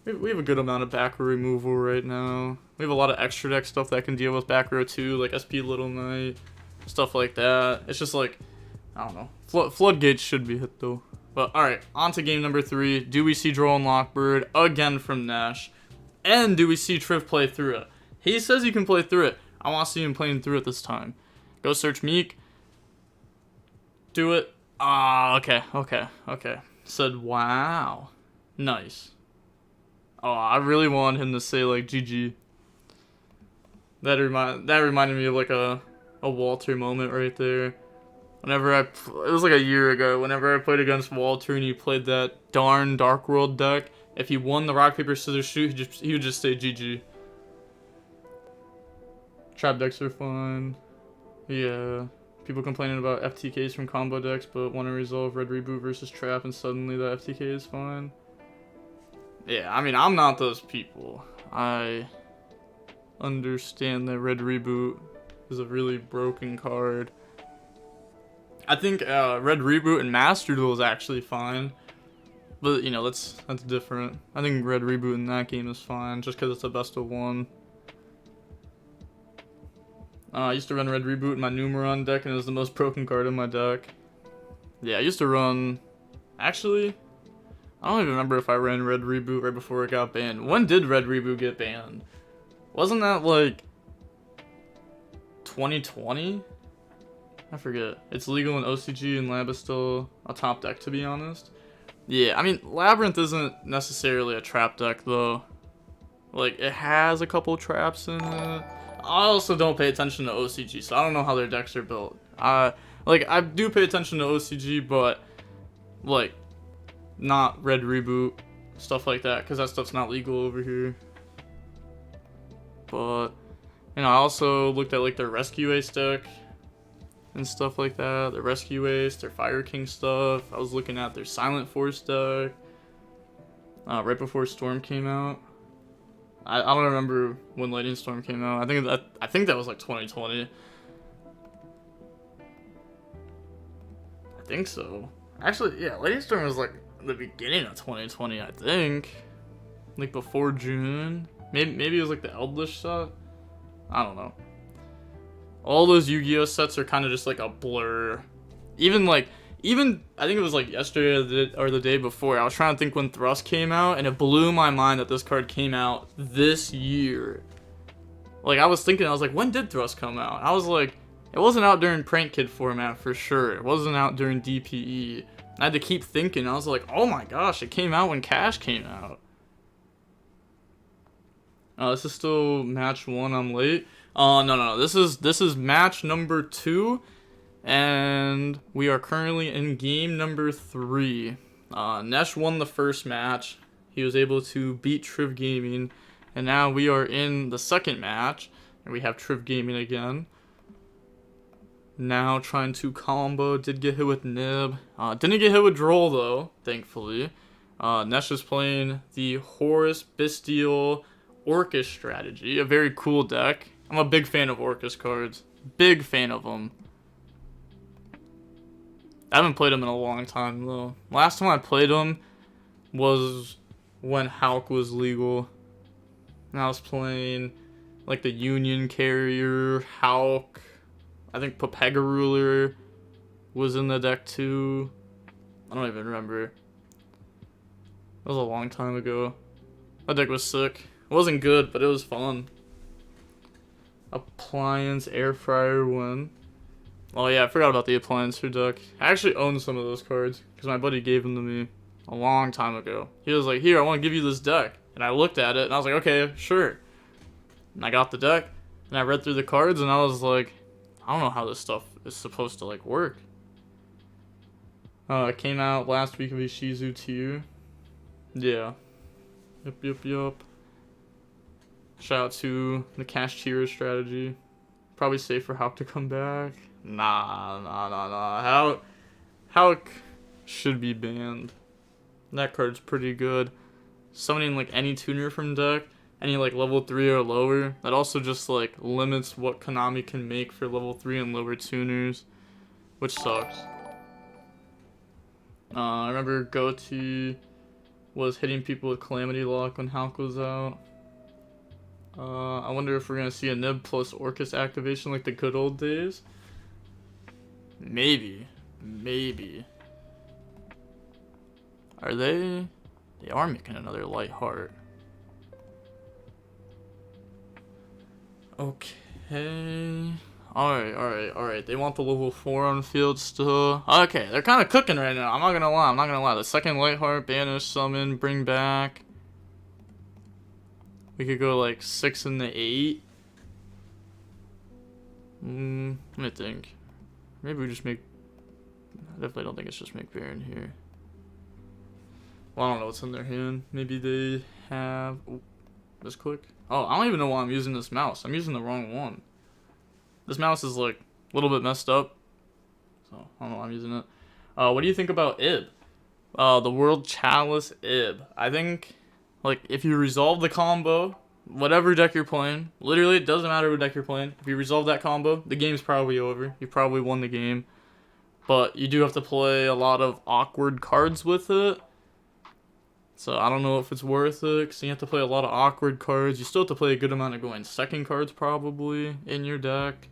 [SPEAKER 1] We have a good amount of back row removal right now. We have a lot of extra deck stuff that can deal with back row too, like SP Little Knight, stuff like that. It's just like, I don't know. Floodgates should be hit though. But alright, on to game number 3. Do we see Droll and Lockbird again from N3sh? And do we see Trif play through it? He says he can play through it. I want to see him playing through it this time. Go search Meek. Do it. Okay. said, wow. Nice. Oh, I really wanted him to say, like, GG. That reminded me of, like, a Walter moment right there. It was like a year ago, whenever I played against Walter and he played that darn Dark World deck, if he won the rock, paper, scissors, shoot, he would just say GG. Trap decks are fun. Yeah. People complaining about FTKs from combo decks, but want to resolve red reboot versus trap, and suddenly the FTK is fine. Yeah, I mean, I'm not those people. I understand that red reboot is a really broken card. I think red reboot and master duel is actually fine, but you know that's different. I think red reboot in that game is fine just because it's a best of one. I used to run red reboot in my Numeron deck, and it was the most broken card in my deck. Yeah, I used to run. Actually, I don't even remember if I ran red reboot right before it got banned. When did red reboot get banned? Wasn't that like 2020? I forget. It's legal in OCG, and Lab is still a top deck, to be honest. Yeah, I mean, Labyrinth isn't necessarily a trap deck, though. Like, it has a couple traps in it. I also don't pay attention to OCG, so I don't know how their decks are built. Like, I do pay attention to OCG, but, like, not red reboot, stuff like that, because that stuff's not legal over here. But, you know, I also looked at, like, their Rescue Ace deck and stuff like that. Their Rescue Ace, their Fire King stuff. I was looking at their Silent Force deck right before Storm came out. I don't remember when Lightning Storm came out. I think that was like 2020. I think so. Actually, yeah, Lightning Storm was like the beginning of 2020, I think. Like before June. Maybe it was like the Eldritch set. I don't know. All those Yu-Gi-Oh sets are kind of just like a blur. Even I think it was like yesterday or the day before, I was trying to think when N3sh came out, and it blew my mind that this card came out this year. Like, I was like, when did N3sh come out? I was like, it wasn't out during Prank Kid format for sure. It wasn't out during DPE. I had to keep thinking. I was like, oh my gosh, it came out when Cash came out. This is still match 1, I'm late. No. This is match number 2. And we are currently in game number 3. N3sh won the first match. He was able to beat Trif Gaming. And now we are in the second match. And we have Trif Gaming again. Now trying to combo. Did get hit with Nib. Didn't get hit with Droll though, thankfully. N3sh is playing the Horus Bestial Orcus strategy. A very cool deck. I'm a big fan of Orcus cards. Big fan of them. I haven't played them in a long time, though. Last time I played them was when Hulk was legal. And I was playing, like, the Union Carrier, Hulk. I think Papega Ruler was in the deck, too. I don't even remember. That was a long time ago. That deck was sick. It wasn't good, but it was fun. Appliance, Air Fryer win. Oh yeah, I forgot about the Appliancer deck. I actually own some of those cards because my buddy gave them to me a long time ago. He was like, here, I want to give you this deck. And I looked at it and I was like, okay, sure. And I got the deck and I read through the cards and I was like, I don't know how this stuff is supposed to like work. It came out last week of Ishizu tier. Yeah. Yup. Shout out to the Cash tier strategy. Probably safe for Hulk to come back. Nah. Hulk should be banned. That card's pretty good. Summoning like any tuner from deck, any like level 3 or lower, that also just like limits what Konami can make for level 3 and lower tuners, which sucks. I remember Goatee was hitting people with Calamity Lock when Hulk was out. I wonder if we're gonna see a Nib plus Orcus activation like the good old days. Maybe. Are they? They are making another Light Heart. Okay. Alright. They want the level 4 on field still. Okay, they're kind of cooking right now. I'm not gonna lie. The second Lightheart, banish, summon, bring back. We could go like 6 and the 8. Let me think. Maybe we just make... I definitely don't think it's just make Baron here. Well, I don't know what's in their hand. Maybe they have... Ooh, this click. Oh, I don't even know why I'm using this mouse. I'm using the wrong one. This mouse is like a little bit messed up. So, I don't know why I'm using it. What do you think about Ib? The World Chalice Ib. I think, like, if you resolve the combo, whatever deck you're playing, literally, it doesn't matter what deck you're playing. If you resolve that combo, the game's probably over. You probably won the game. But you do have to play a lot of awkward cards with it. So I don't know if it's worth it, because you have to play a lot of awkward cards. You still have to play a good amount of going second cards, probably, in your deck.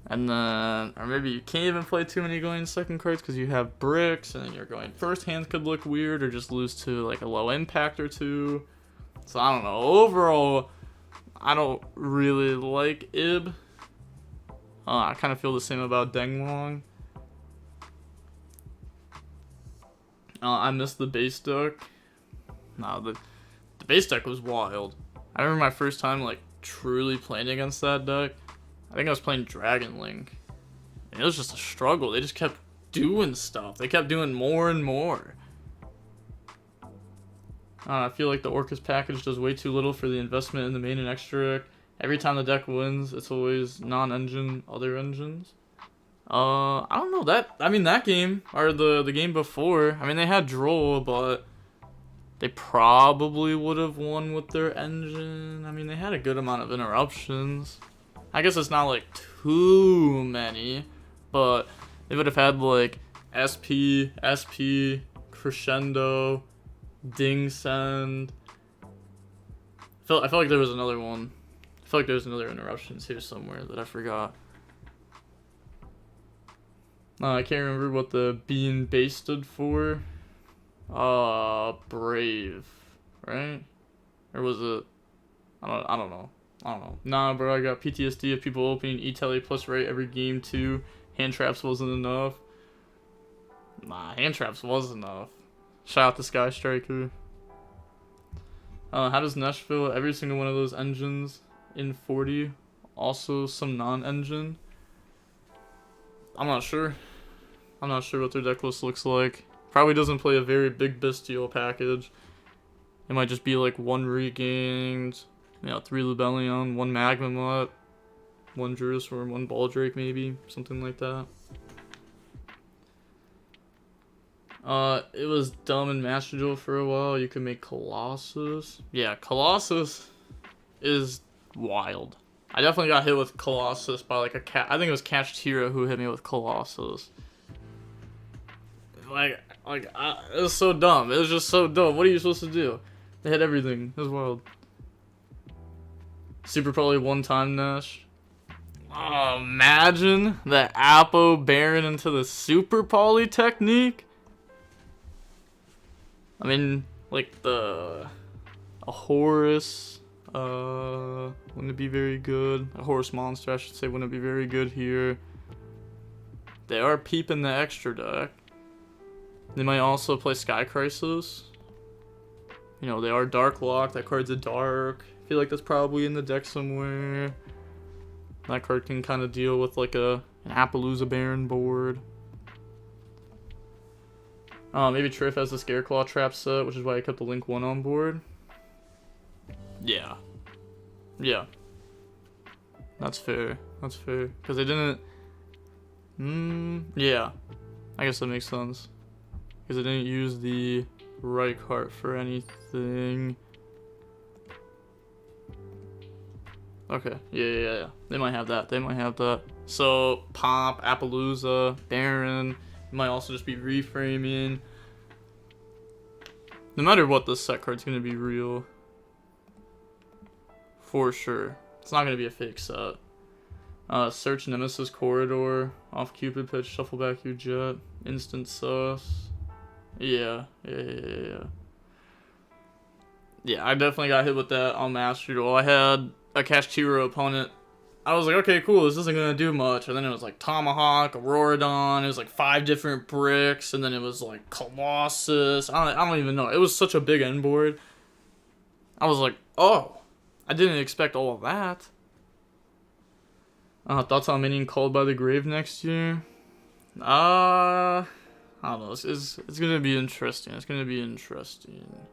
[SPEAKER 1] And then, or maybe you can't even play too many going second cards, because you have bricks, and then your going first hands could look weird, or just lose to, like, a low impact or two. So I don't know. Overall, I don't really like Ib. I kind of feel the same about Denglong. I missed the base deck. No, the base deck was wild. I remember my first time, like, truly playing against that deck. I think I was playing Dragon Link. And it was just a struggle. They just kept doing stuff. They kept doing more and more. I feel like the Orcus package does way too little for the investment in the main and extra deck. Every time the deck wins, it's always non-engine, other engines. I don't know, that game, or the game before, I mean, they had Droll, but they probably would have won with their engine. I mean, they had a good amount of interruptions. I guess it's not, like, too many, but they would have had, like, SP, Crescendo, Ding Send. I felt like there was another one. I feel like there was another interruptions here somewhere that I forgot. I can't remember what the B and base stood for. Brave, right? Or was it? I don't know. Nah, bro, I got PTSD of people opening E-Tele plus right every game too. Hand traps wasn't enough. Nah, hand traps was enough. Shout out to Sky Striker. How does N3sh feel? Every single one of those engines in 40. Also some non-engine. I'm not sure. I'm not sure what their deck list looks like. Probably doesn't play a very big Bestial package. It might just be like 1 Regained, 3 Lubellion, 1 Magma Mutt, 1 Jerusalem, 1 Baldrake maybe, something like that. It was dumb in Master Duel for a while. You could make Colossus. Yeah, Colossus is wild. I definitely got hit with Colossus by like a cat. I think it was Catch Tira who hit me with Colossus. It was so dumb. It was just so dumb. What are you supposed to do? They had everything. It was wild. Super probably one time N3sh. Oh, imagine the Apo Baron into the Super Poly technique. I mean, like a Horus. Wouldn't it be very good? A Horus monster, I should say, wouldn't it be very good here? They are peeping the extra deck. They might also play Sky Crisis. They are Dark Lock. That card's a dark. I feel like that's probably in the deck somewhere. That card can kind of deal with like an Appaloosa Baron board. Maybe Trif has the Scareclaw trap set, which is why I kept the Link 1 on board. Yeah. That's fair. Because they didn't... yeah. I guess that makes sense. Because they didn't use the right card for anything. Okay. Yeah. They might have that. So, Pop, Appaloosa, Baron. You might also just be reframing. No matter what, this set card's going to be real. For sure. It's not going to be a fake set. Search Nemesis Corridor. Off Cupid Pitch. Shuffle back your Jet. Instant Sus. Yeah, I definitely got hit with that on Master Duel. I had a Cash Tiro opponent I was like, okay, cool, this isn't gonna do much. And then it was like Tomahawk, Auroradon, it was like 5 different bricks, and then it was like Colossus. I don't even know. It was such a big end board. I was like, oh, I didn't expect all of that. Thoughts on minion called by the grave next year? I don't know. It's gonna be interesting. It's gonna be interesting.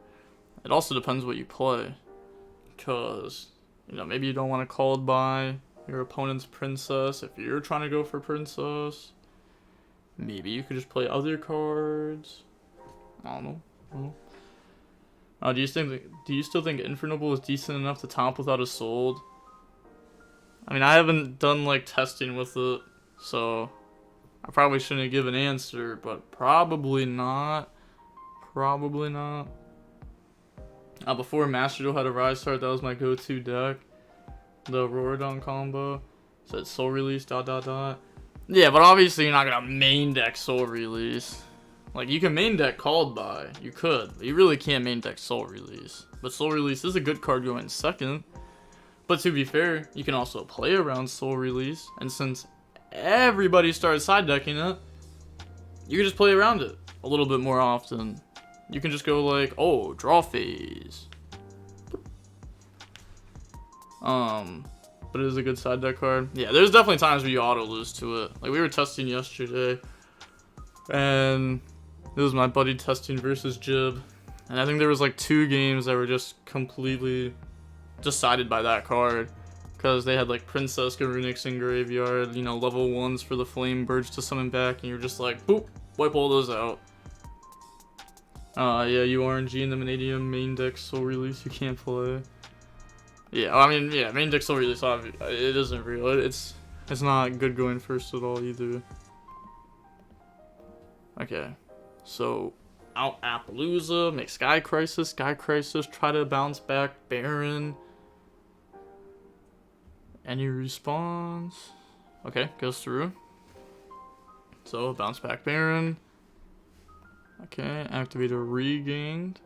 [SPEAKER 1] It also depends what you play, cause you know maybe you don't want to called by your opponent's princess if you're trying to go for princess. Maybe you could just play other cards. I don't know. Do you still think Infernable is decent enough to top without a sold? I mean, I haven't done like testing with it, so I probably shouldn't give an answer, but probably not. Probably not. Before Master Duel had a Rise Start, that was my go-to deck. The Auroradon combo. Said Soul Release, ... Yeah, but obviously you're not gonna main deck Soul Release. Like, you can main deck Called By. You could, but you really can't main deck Soul Release. But Soul Release is a good card going second. But to be fair, you can also play around Soul Release. And since everybody started side decking it, you can just play around it a little bit more often. You can just go like, oh, draw phase. But it is a good side deck card. Yeah, there's definitely times where you auto lose to it. Like, we were testing yesterday, and it was my buddy testing versus Jib. And I think there was like 2 games that were just completely decided by that card. Because they had like Princess Garunix in graveyard, you know, level 1s for the Flame Birds to summon back, and you're just like, boop, wipe all those out. Yeah, URNG in the Vanadium main deck Soul Release you can't play. Yeah, I mean, yeah, main deck Soul Release, it isn't real. It's not good going first at all either. Okay, so out Appaloosa, make Sky Crisis, try to bounce back Baron. Any response? Okay, goes through. So, bounce back Baron. Okay, Activator regained.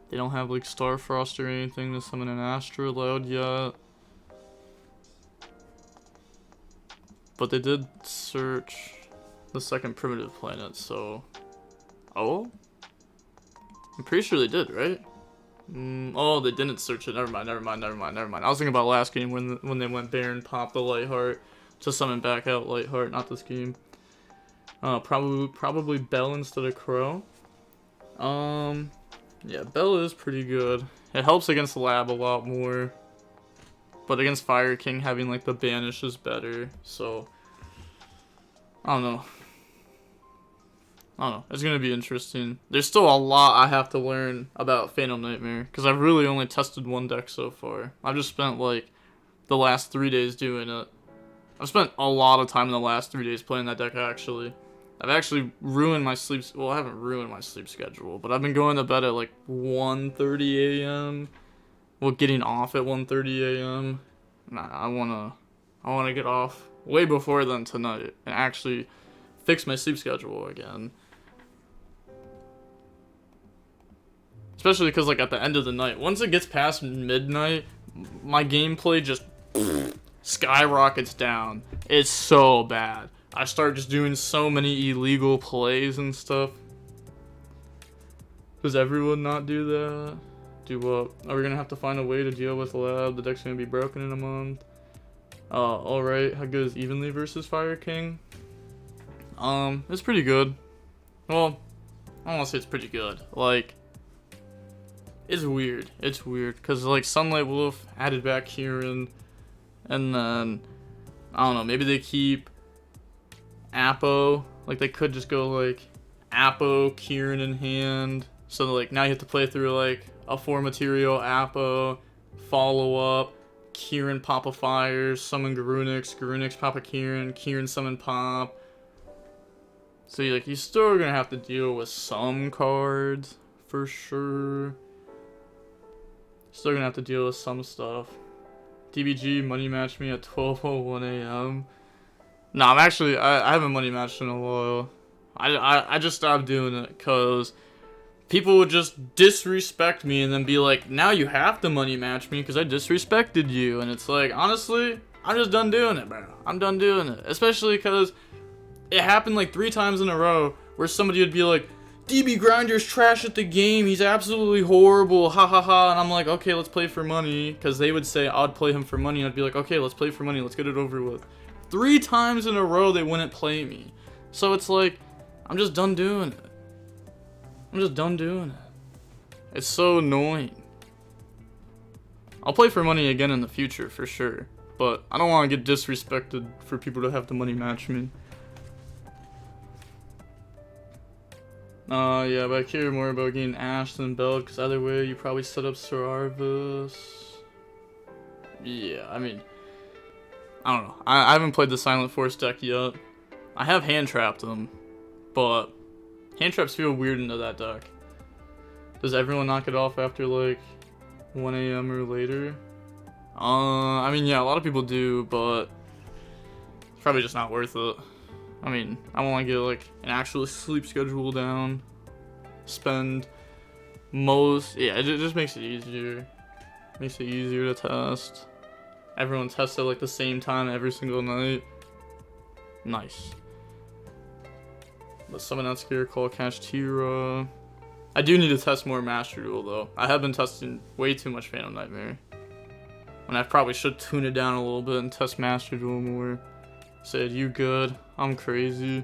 [SPEAKER 1] They don't have like Starfrost or anything to summon an Astrolabe yet. But they did search the second primitive planet, so... Oh? I'm pretty sure they did, right? Oh, they didn't search it. Never mind. I was thinking about last game when they went Baron, popped the Lightheart to summon back out Lightheart, not this game. Probably Bell instead of Crow. Yeah, Bell is pretty good. It helps against Lab a lot more. But against Fire King, having like the Banish is better. So, I don't know. It's gonna be interesting. There's still a lot I have to learn about Phantom Nightmare, because I've really only tested one deck so far. I've just spent like the last 3 days doing it. I've spent a lot of time in the last 3 days playing that deck, actually. I've actually ruined my sleep, well, I haven't ruined my sleep schedule, but I've been going to bed at like 1:30 a.m. Well, getting off at 1:30 a.m. Nah, I wanna get off way before then tonight and actually fix my sleep schedule again. Especially because, like, at the end of the night, once it gets past midnight, my gameplay just skyrockets down. It's so bad. I start just doing so many illegal plays and stuff. Does everyone not do that? Do what? Are we gonna have to find a way to deal with Lab? The deck's gonna be broken in a month. Alright. How good is Evenly versus Fire King? It's pretty good. Well, I don't want to say it's pretty good. Like, it's weird. It's weird. Because, like, Sunlight Wolf added back Kieran. And then, I don't know, maybe they keep Apo. Like, they could just go, like, Apo, Kieran in hand. So, like, now you have to play through, like, a 4-material Apo, follow up, Kieran Papa Fires, summon Garunix Papa Kieran summon Pop. So, like, you're still gonna have to deal with some cards, for sure. Still gonna have to deal with some stuff. DBG money matched me at 12:01 a.m. No, I'm actually, I haven't money matched in a while. I just stopped doing it because people would just disrespect me and then be like, now you have to money match me because I disrespected you. And it's like, honestly, I'm just done doing it, bro. I'm done doing it. Especially because it happened like 3 times in a row where somebody would be like, DB Grinder's trash at the game. He's absolutely horrible. Ha ha ha. And I'm like, okay, let's play for money. Because they would say I'd play him for money. And I'd be like, okay, let's play for money. Let's get it over with. 3 times in a row they wouldn't play me. So it's like, I'm just done doing it. I'm just done doing it. It's so annoying. I'll play for money again in the future for sure. But I don't want to get disrespected for people to have to money match me. Yeah, but I care more about getting Ashe than Beld, because either way, you probably set up Sararvis. Yeah, I mean, I don't know. I haven't played the Silent Force deck yet. I have hand trapped them, but hand traps feel weird into that deck. Does everyone knock it off after like 1 AM or later? I mean, yeah, a lot of people do, but it's probably just not worth it. I mean, I want to get like an actual sleep schedule down. Spend most, yeah, it just makes it easier. Makes it easier to test. Everyone tests at like the same time every single night. Nice. Let's summon that Scare Call, catch Tira. I do need to test more Master Duel though. I have been testing way too much Phantom Nightmare. And I probably should tune it down a little bit and test Master Duel more. Said, you good? I'm crazy.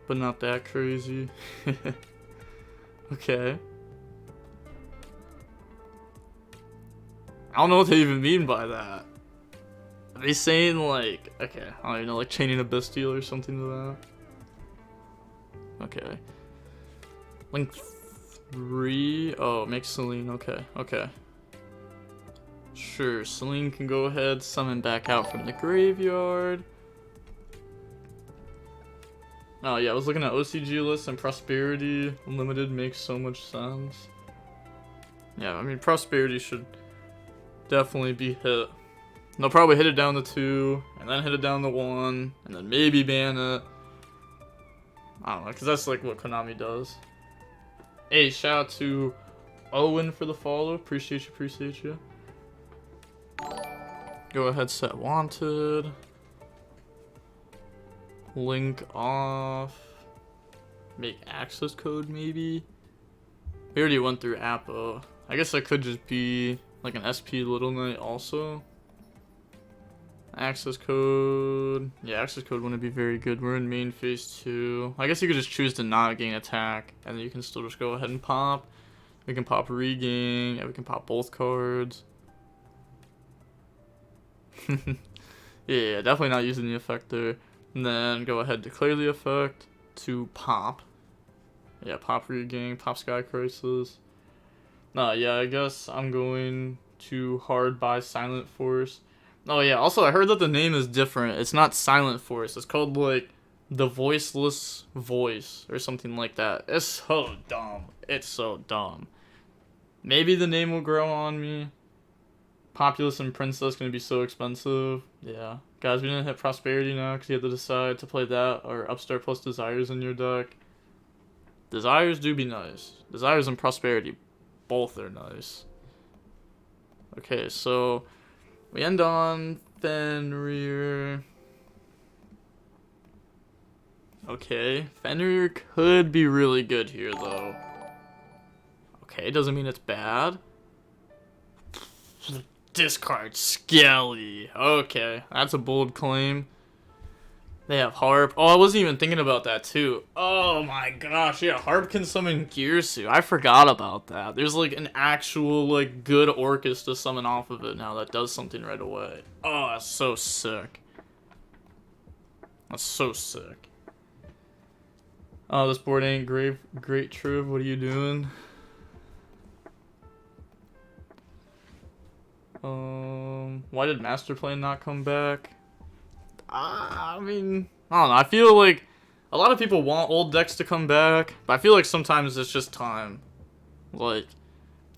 [SPEAKER 1] But not that crazy. Okay. I don't know what they even mean by that. Are they saying like, okay, I don't even know, like chaining a Bastille or something to that? Okay. Link 3? Oh, make Celine, okay, okay. Sure, Celine can go ahead, summon back out from the graveyard. Oh yeah, I was looking at OCG lists and Prosperity Unlimited makes so much sense. Yeah, I mean, Prosperity should definitely be hit. They'll probably hit it down to 2, and then hit it down to 1, and then maybe ban it. I don't know, because that's like what Konami does. Hey, shout out to Owen for the follow. Appreciate you, appreciate you. Go ahead, set wanted. Link off. Make access code maybe. We already went through Appo. I guess that could just be like an SP Little Knight also. Access code. Yeah, access code wouldn't be very good. We're in main phase 2. I guess you could just choose to not gain attack, and then you can still just go ahead and pop. We can pop regain. Yeah, we can pop both cards. Yeah, definitely not using the effect there. And then go ahead, declare the effect to pop. Yeah, pop regain, pop Sky Crisis. No, yeah, I guess I'm going to hard buy Silent Force. Oh yeah, also I heard that the name is different. It's not Silent Force. It's called like the Voiceless Voice or something like that. It's so dumb. It's so dumb. Maybe the name will grow on me. Populous and Princess gonna be so expensive. Yeah. Guys, we didn't hit Prosperity now because you had to decide to play that or Upstart plus Desires in your deck. Desires do be nice. Desires and Prosperity, both are nice. Okay, so we end on Fenrir. Okay, Fenrir could be really good here though. Okay, doesn't mean it's bad. Discard Skelly. Okay, that's a bold claim. They have Harp. Oh, I wasn't even thinking about that too. Oh my gosh, yeah, Harp can summon Girsu. I forgot about that. There's like an actual like good Orcus to summon off of it now that does something right away. Oh, that's so sick. That's so sick. Oh, this board ain't great, Trif. What are you doing? Why did Master Plan not come back? I mean, I don't know. I feel like a lot of people want old decks to come back, but I feel like sometimes it's just time. Like,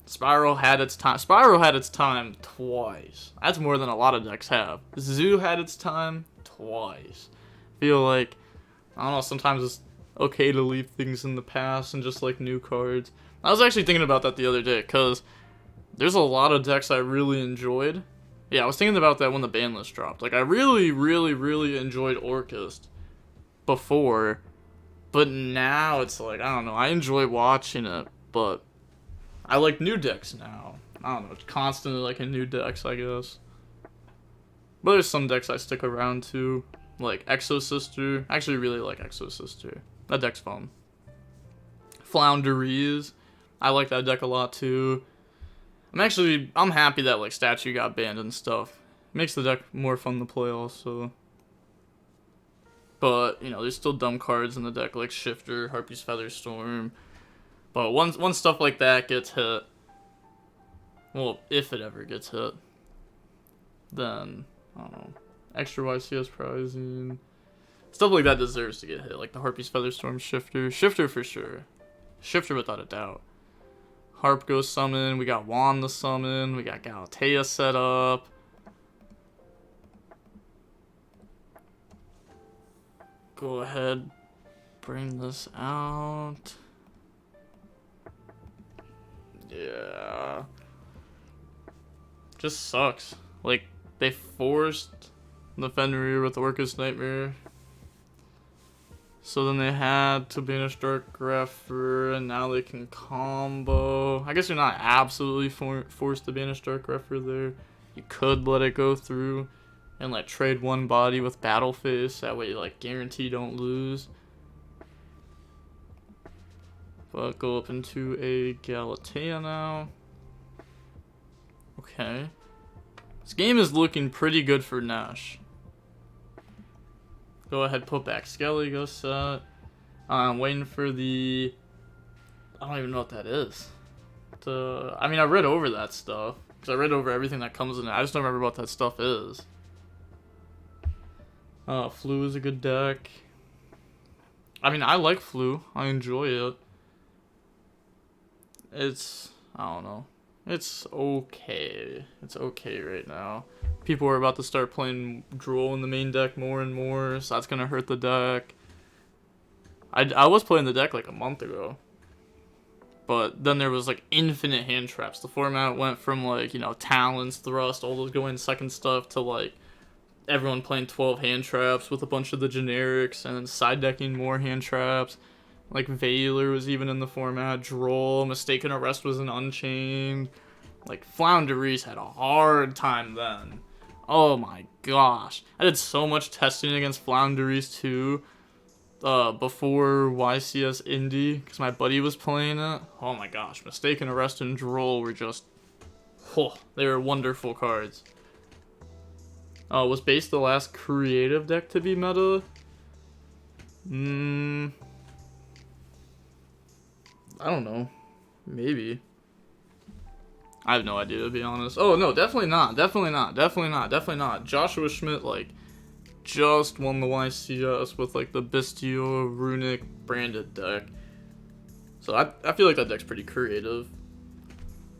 [SPEAKER 1] Spiral had its time. Spiral had its time twice. That's more than a lot of decks have. Zoo had its time twice. I feel like, I don't know, sometimes it's okay to leave things in the past and just like new cards. I was actually thinking about that the other day because there's a lot of decks I really enjoyed. Yeah, I was thinking about that when the ban list dropped. Like, I really, really, really enjoyed Orchest before, but now it's like, I don't know, I enjoy watching it, but I like new decks now. I don't know, it's constantly like a new decks, I guess. But there's some decks I stick around to, like Exo Sister. I actually really like Exo Sister. That deck's fun. Flounderies, I like that deck a lot too. I'm happy that like Statue got banned and stuff. It makes the deck more fun to play also. But, you know, there's still dumb cards in the deck like Shifter, Harpy's Featherstorm. But once stuff like that gets hit, well, if it ever gets hit, then, I don't know, extra YCS prizing. Stuff like that deserves to get hit, like the Harpy's Featherstorm Shifter. Shifter for sure. Shifter without a doubt. Harp goes summon, we got Wand to summon, we got Galatea set up. Go ahead, bring this out. Yeah. Just sucks. Like, they forced the Fenrir with Orcus Nightmare. So then they had to banish Dark Grepher, and now they can combo. I guess you're not absolutely forced to banish Dark Grepher there. You could let it go through and like trade one body with Battle Face. That way you like guarantee don't lose. But go up into a Galatea now. Okay. This game is looking pretty good for N3sh. Go ahead, put back Skelly, go set. I'm waiting for the... I don't even know what that is. I mean, I read over that stuff. Because I read over everything that comes in it. I just don't remember what that stuff is. Flu is a good deck. I mean, I like Flu. I enjoy it. It's... I don't know. It's okay. It's okay right now. People are about to start playing Duel in the main deck more and more, so that's gonna hurt the deck. I was playing the deck like a month ago, but then there was like infinite hand traps. The format went from like, you know, Talons, Thrust, all those going second stuff to like everyone playing 12 hand traps with a bunch of the generics and then side decking more hand traps. Like Veiler was even in the format, Droll, Mistaken Arrest was an Unchained. Like Flounderies had a hard time then. Oh my gosh. I did so much testing against Flounderies too before YCS Indie because my buddy was playing it. Oh my gosh. Mistaken Arrest and Droll were just... Oh, they were wonderful cards. Was Base the last creative deck to be meta? I don't know. Maybe. I have no idea, to be honest. Oh, no, definitely not. Definitely not. Definitely not. Definitely not. Joshua Schmidt, like, just won the YCS with, like, the Bestial Runic branded deck. So I feel like that deck's pretty creative.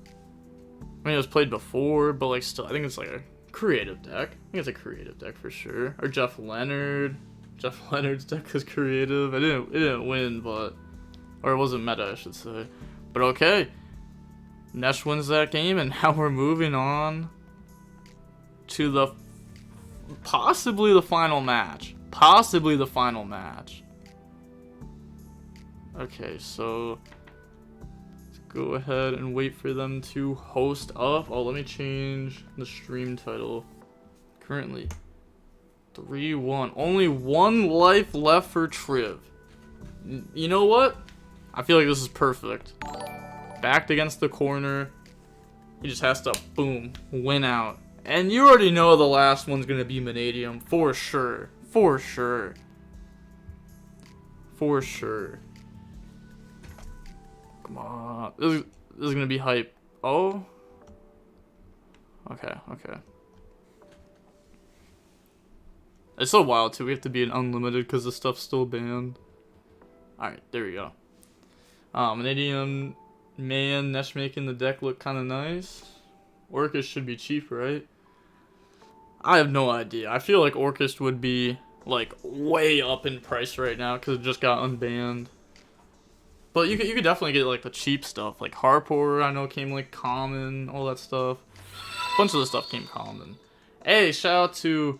[SPEAKER 1] I mean, it was played before, but, like, still, I think it's, like, a creative deck. I think it's a creative deck for sure. Or Jeff Leonard. Jeff Leonard's deck is creative. It didn't win, but... Or it wasn't meta, I should say. But okay. N3sh wins that game, and now we're moving on to the possibly the final match. Possibly the final match. Okay, so let's go ahead and wait for them to host up. Oh, let me change the stream title. Currently 3-1. Only one life left for Trif. You know what? I feel like this is perfect. Backed against the corner. He just has to, boom, win out. And you already know the last one's going to be Vanadium. For sure. For sure. For sure. Come on. This is going to be hype. Oh. Okay, okay. It's so wild, too. We have to be an unlimited because the stuff's still banned. Alright, there we go. Vanadium... Man, N3sh making the deck look kind of nice. Orcust should be cheap, right? I have no idea. I feel like Orcust would be like way up in price right now because it just got unbanned. But you could definitely get like the cheap stuff, like Harpor. I know came like common, all that stuff. A bunch of the stuff came common. Hey, shout out to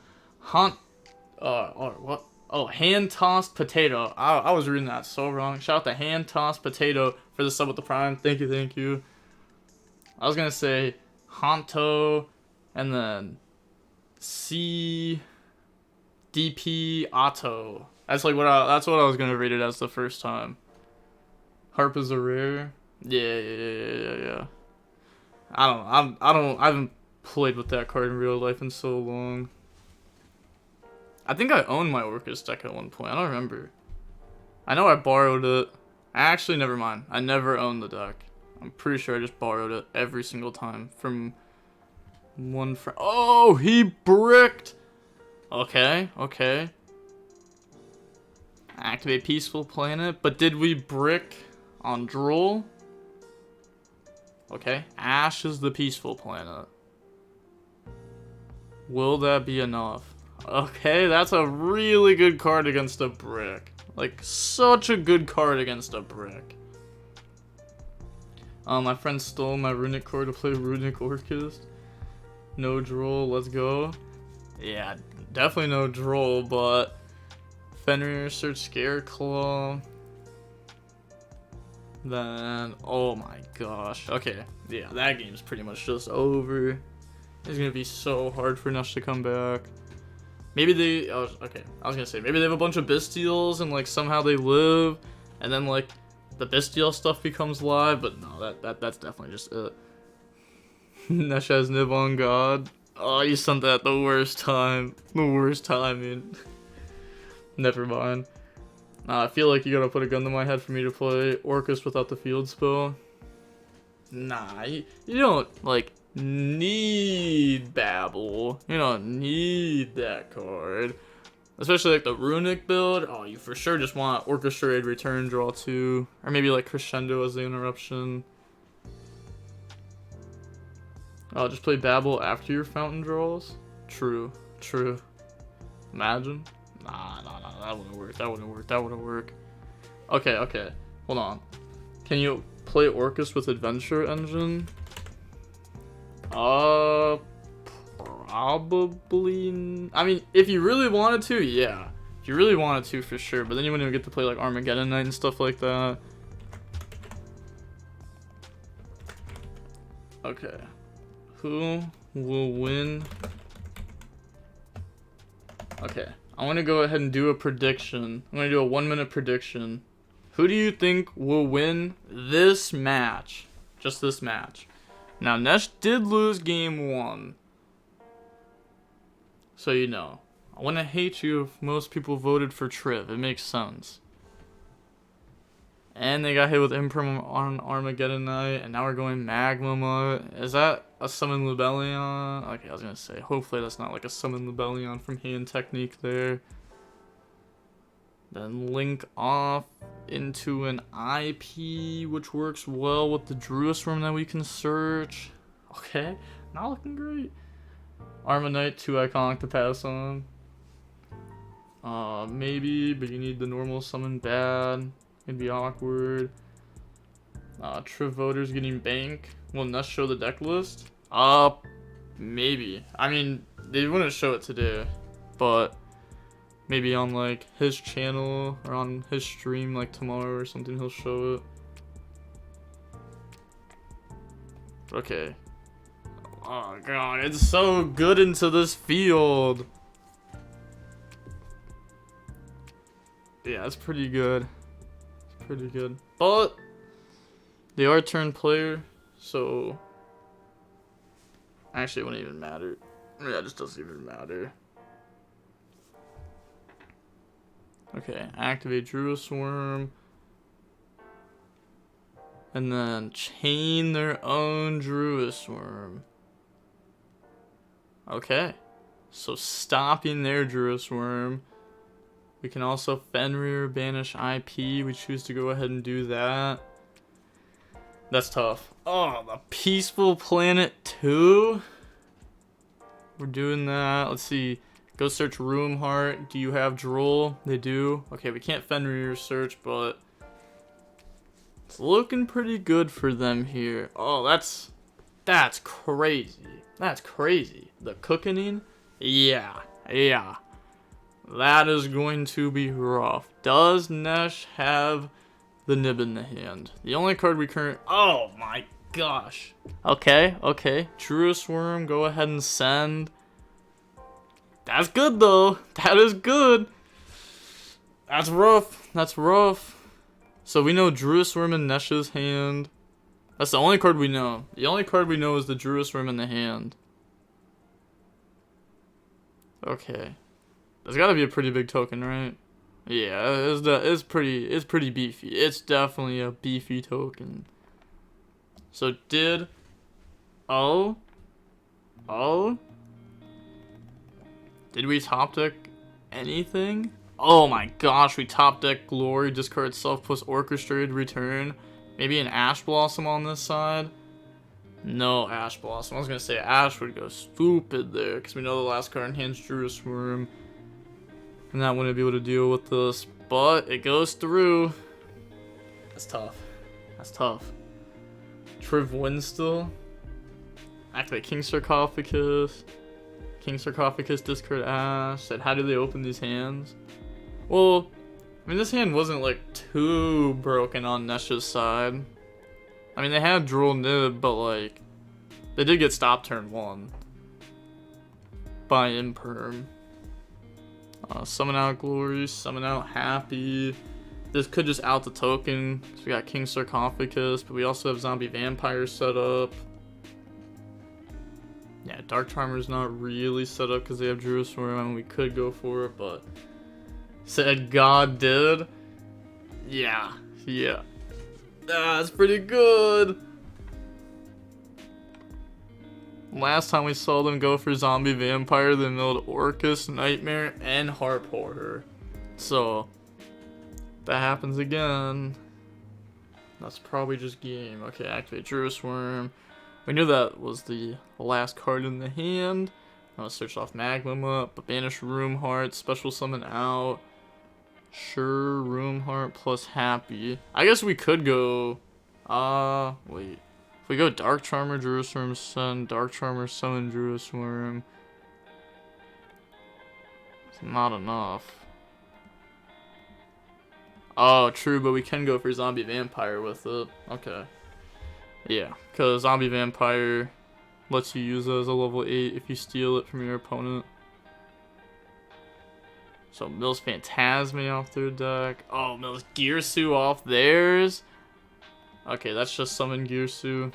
[SPEAKER 1] what? Oh, hand tossed potato. I was reading that so wrong. Shout out to hand tossed potato for the sub with the prime. Thank you, thank you. I was gonna say Honto, and then CDP Otto. That's like that's what I was gonna rate it as the first time. Harp is a rare. Yeah. I haven't played with that card in real life in so long. I think I owned my Orcus deck at one point. I don't remember. I know I borrowed it. Actually, never mind. I never owned the deck. I'm pretty sure I just borrowed it every single time from one friend. Oh, he bricked! Okay. Activate Peaceful Planet. But did we brick on Duel? Okay. Ash is the Peaceful Planet. Will that be enough? Okay, that's a really good card against a brick. Like, such a good card against a brick. My friend stole my Runic core to play Runic Orcus. No Duel, let's go. Yeah, definitely no Duel, but Fenrir, Search Scareclaw. Then, oh my gosh. Okay, yeah, that game's pretty much just over. It's gonna be so hard for N3sh to come back. Maybe they, I was gonna say, maybe they have a bunch of Bystials and like somehow they live, and then like the Bystial stuff becomes live, but no, that's definitely just it. N3sh has Nib on God. Oh, you sent that the worst time. The worst timing. Never mind. I feel like you gotta put a gun to my head for me to play Orcus without the field spell. Nah, you don't, like, need Babel. You don't need that card. Especially, like, the Runic build. Oh, you for sure just want Orchestrated Return, draw 2. Or maybe, like, Crescendo as the interruption. Oh, just play Babel after your fountain draws? True. Imagine. Nah, that wouldn't work. Okay. Hold on. Can you play Orcus with Adventure Engine? Probably. I mean, if you really wanted to, yeah. If you really wanted to, for sure. But then you wouldn't even get to play, like, Armageddon Knight and stuff like that. Okay. Who will win? Okay. I want to go ahead and do a prediction. I'm going to do a 1-minute prediction. Who do you think will win this match? Just this match. Now, N3sh did lose game 1. So you know. I wouldn't hate you if most people voted for Trif. It makes sense. And they got hit with Imprim on Armageddon Knight. And now we're going Magma. Is that a Summon Lubellion? Okay, I was going to say. Hopefully that's not like a Summon Lubellion from Hand Technique there. Then link off into an IP, which works well with the Druis room that we can search. Okay, not looking great. Arma Knight, too iconic to pass on. Maybe, but you need the normal summon bad. It'd be awkward. Trif voters getting bank. Will N3sh show the deck list? Maybe. I mean, they wouldn't show it today, but maybe on like his channel or on his stream like tomorrow or something he'll show it. Okay. Oh god, it's so good into this field. Yeah, it's pretty good. It's pretty good. But they are turn player, so actually it wouldn't even matter. Yeah, it just doesn't even matter. Okay, activate Druis Worm. And then chain their own Druis Worm. Okay. So stopping their Druis Worm. We can also Fenrir banish IP. We choose to go ahead and do that. That's tough. Oh, the Peaceful Planet 2? We're doing that. Let's see. Go search Room Heart. Do you have Drool? They do. Okay, we can't Fenrir search, but it's looking pretty good for them here. Oh, that's crazy. That's crazy. The cooking? Yeah. That is going to be rough. Does N3sh have the nib in the hand? The only card we oh my gosh. Okay. Truest Worm, go ahead and send. That's good though. That is good. That's rough. So we know Druid's Worm in N3sh's hand. That's the only card we know. The only card we know is the Druid's Worm in the hand. Okay. There's gotta be a pretty big token, right? Yeah, it's pretty beefy. It's definitely a beefy token. So did did we top deck anything? Oh my gosh, we top deck Glory, discard itself plus Orchestrated Return. Maybe an Ash Blossom on this side. No Ash Blossom. I was gonna say Ash would go stupid there, because we know the last card in hand's Druid's Worm. And that wouldn't be able to deal with this, but it goes through. That's tough. Trif wins still. Activate King Sarcophagus. Discard Ash. Said, how do they open these hands? Well, I mean, this hand wasn't like too broken on N3sh's side. I mean, they had Drool Nib, but like, they did get stopped turn 1 by Imperm. Summon out Glory, summon out Happy. This could just out the token. So we got King Sarcophagus, but we also have Zombie Vampire set up. Yeah, Dark Charmer's not really set up because they have Druid's Worm. I mean, we could go for it, but said God did. Yeah. That's pretty good. Last time we saw them go for Zombie Vampire, they milled Orcus, Nightmare, and Heart Porter. So, that happens again. That's probably just game. Okay, activate Druid's Worm. We knew that was the last card in the hand. I'm gonna search off Magnum up, but banish Room Heart, special summon out. Sure, Room Heart plus Happy. I guess we could go. Wait. If we go Dark Charmer, Druid's Worm, send Dark Charmer, summon Druid's Worm. It's not enough. Oh, true, but we can go for Zombie Vampire with it. Okay. Yeah, because Zombie Vampire lets you use it as a level 8 if you steal it from your opponent. So mills Phantasme off their deck. Oh, mills Gearsu off theirs. Okay, that's just summon Gearsu.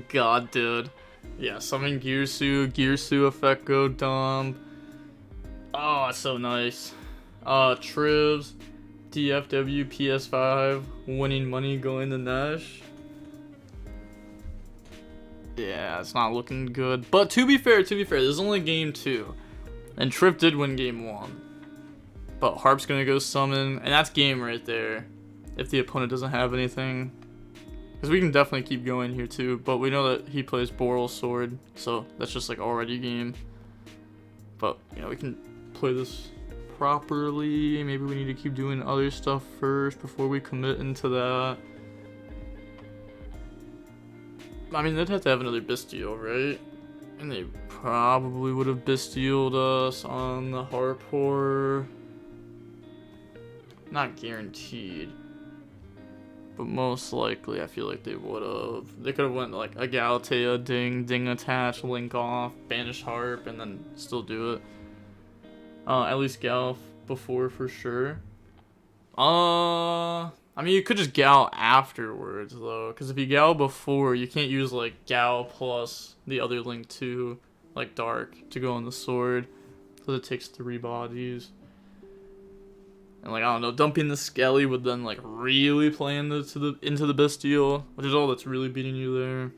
[SPEAKER 1] God, dude. Yeah, summon Gearsu effect go dump. Oh, it's so nice. Trivs, DFW, PS5, winning money going to N3sh. Yeah, it's not looking good. But to be fair, this is only game 2. And Trif did win game 1. But Harp's gonna go summon, and that's game right there. If the opponent doesn't have anything. Because we can definitely keep going here too, but we know that he plays Boral Sword, so that's just like already game. But, you know, we can play this properly. Maybe we need to keep doing other stuff first before we commit into that. I mean, they'd have to have another Bestial, right? And they probably would have Bestialed us on the Harpor. Not guaranteed. But most likely, I feel like they would have. They could have went like a Galatea, Ding attach, Link off, Banish Harp, and then still do it. At least Gal before for sure. I mean, you could just Gal afterwards though, because if you Gal before, you can't use like Gal plus the other Link 2, like Dark, to go on the sword, because it takes 3 bodies. And like, I don't know, dumping the Skelly would then like really play into the Bestial, which is all that's really beating you there.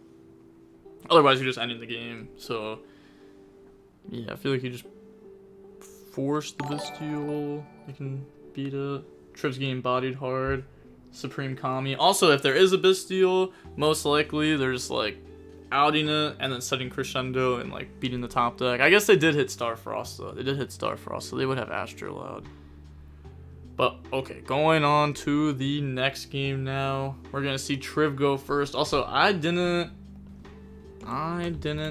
[SPEAKER 1] Otherwise, you're just ending the game. So yeah, I feel like you just force the Bestial, you can beat it. Trif's getting bodied hard. Supreme Kami. Also, if there is a Bestial, most likely there's like outing it and then setting crescendo and like beating the top deck. I guess they did hit Starfrost though. They did hit Starfrost, so they would have Astrolabe. But okay, going on to the next game now. We're gonna see Trif go first. Also, I didn't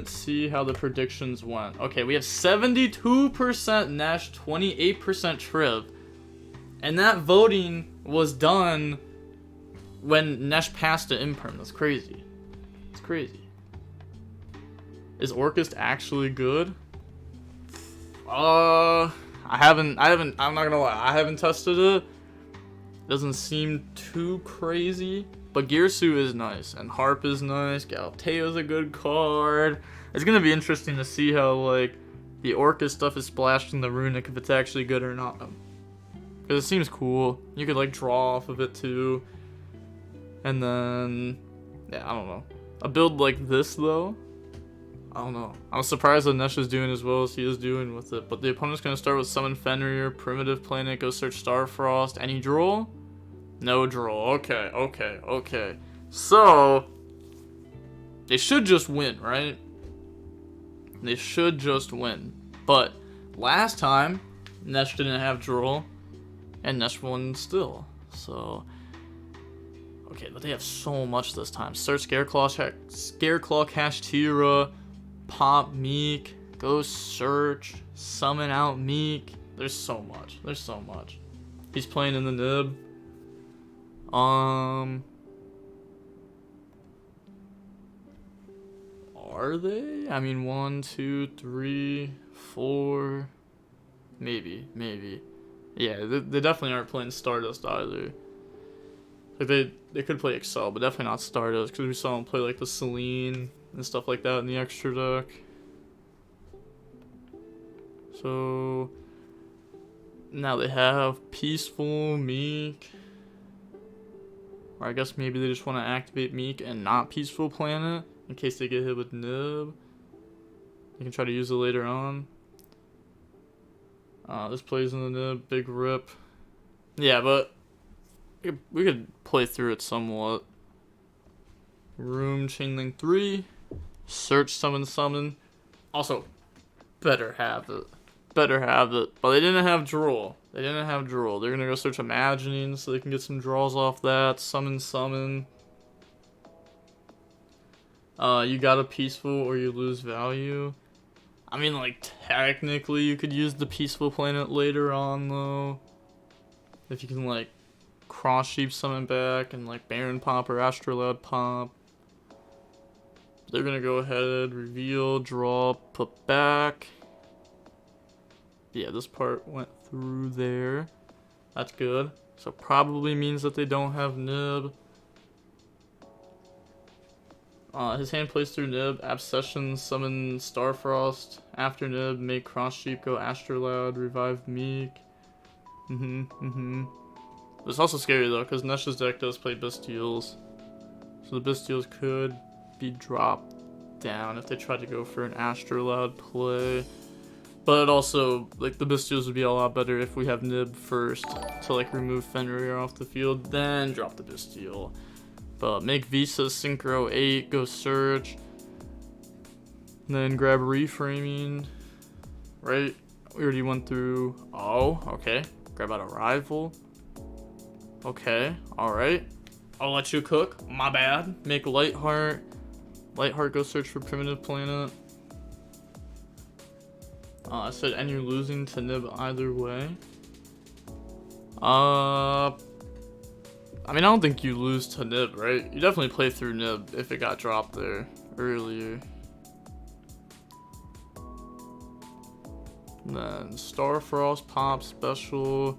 [SPEAKER 1] see how the predictions went. Okay, we have 72% N3sh, 28% Trif. And that voting was done when N3sh passed to Imperm. That's crazy. It's crazy. Is Orchest actually good? I'm not gonna lie, I haven't tested it. Doesn't seem too crazy. But Gearsu is nice, and Harp is nice, Galteo's a good card. It's gonna be interesting to see how, like, the Orchest stuff is splashed in the Runic, if it's actually good or not. Because it seems cool. You could, like, draw off of it, too. And then, yeah, I don't know. A build like this, though, I don't know. I'm surprised that N3sh is doing as well as he is doing with it. But the opponent's going to start with Summon Fenrir, Primitive Planet, go search Starfrost. Any draw? No draw. Okay. So, they should just win, right? They should just win. But last time, N3sh didn't have draw, and N3sh won still. So, okay, but they have so much this time. Search Scareclaw, Kashtira, pop Meek, go search, summon out Meek. There's so much. He's playing in the nib. Are they? I mean, 1, 2, 3, 4, maybe. Yeah, they definitely aren't playing Stardust either. Like they could play Excel, but definitely not Stardust, because we saw them play like the Selene and stuff like that in the extra deck. So now they have Peaceful, Meek. Or I guess maybe they just want to activate Meek and not Peaceful Planet in case they get hit with Nib. They can try to use it later on. This plays in the Nib, big rip. Yeah, but we could play through it somewhat. Room, Chainlink 3. Search, summon. Also, better have it. But they didn't have draw. They're gonna go search Imagining so they can get some draws off that. Summon. You got a Peaceful or you lose value. I mean, like, technically you could use the Peaceful Planet later on, though. If you can, like, Cross Sheep summon back and, like, Baron pop or Astrolabe pop. They're gonna go ahead, reveal, draw, put back. Yeah, this part went through there. That's good. So probably means that they don't have Nib. His hand plays through Nib, Absession, summon Starfrost. After Nib, make Cross Sheep go Astrolabe, revive Meek. It's also scary though, because N3sh's deck does play Bestials. So the Bestials could be dropped down if they try to go for an Astrolabe play. But also, like, the Bestials would be a lot better if we have Nib first to, like, remove Fenrir off the field, then drop the Bestial. But make Visa, Synchro 8, go search. Then grab Reframing. Right? We already went through. Oh, okay. Grab out Arrival. Okay, alright. I'll let you cook. My bad. Make Lightheart. Lightheart, go search for Primitive Planet. I said, and you're losing to Nib either way. I mean, I don't think you lose to Nib, right? You definitely play through Nib if it got dropped there earlier. And then Starfrost pop special.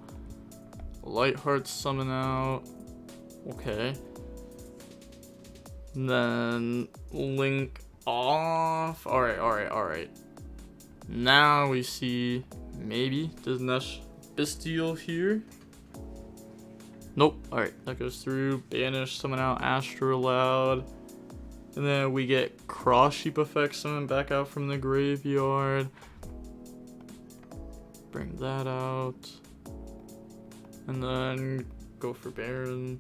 [SPEAKER 1] Lightheart summon out. Okay. And then Link off. Alright. Now we see, maybe, does N3sh Bestial here? Nope. Alright, that goes through. Banish, summon out Astrolabe. And then we get Cross Sheep effect summon back out from the graveyard. Bring that out. And then go for Baron.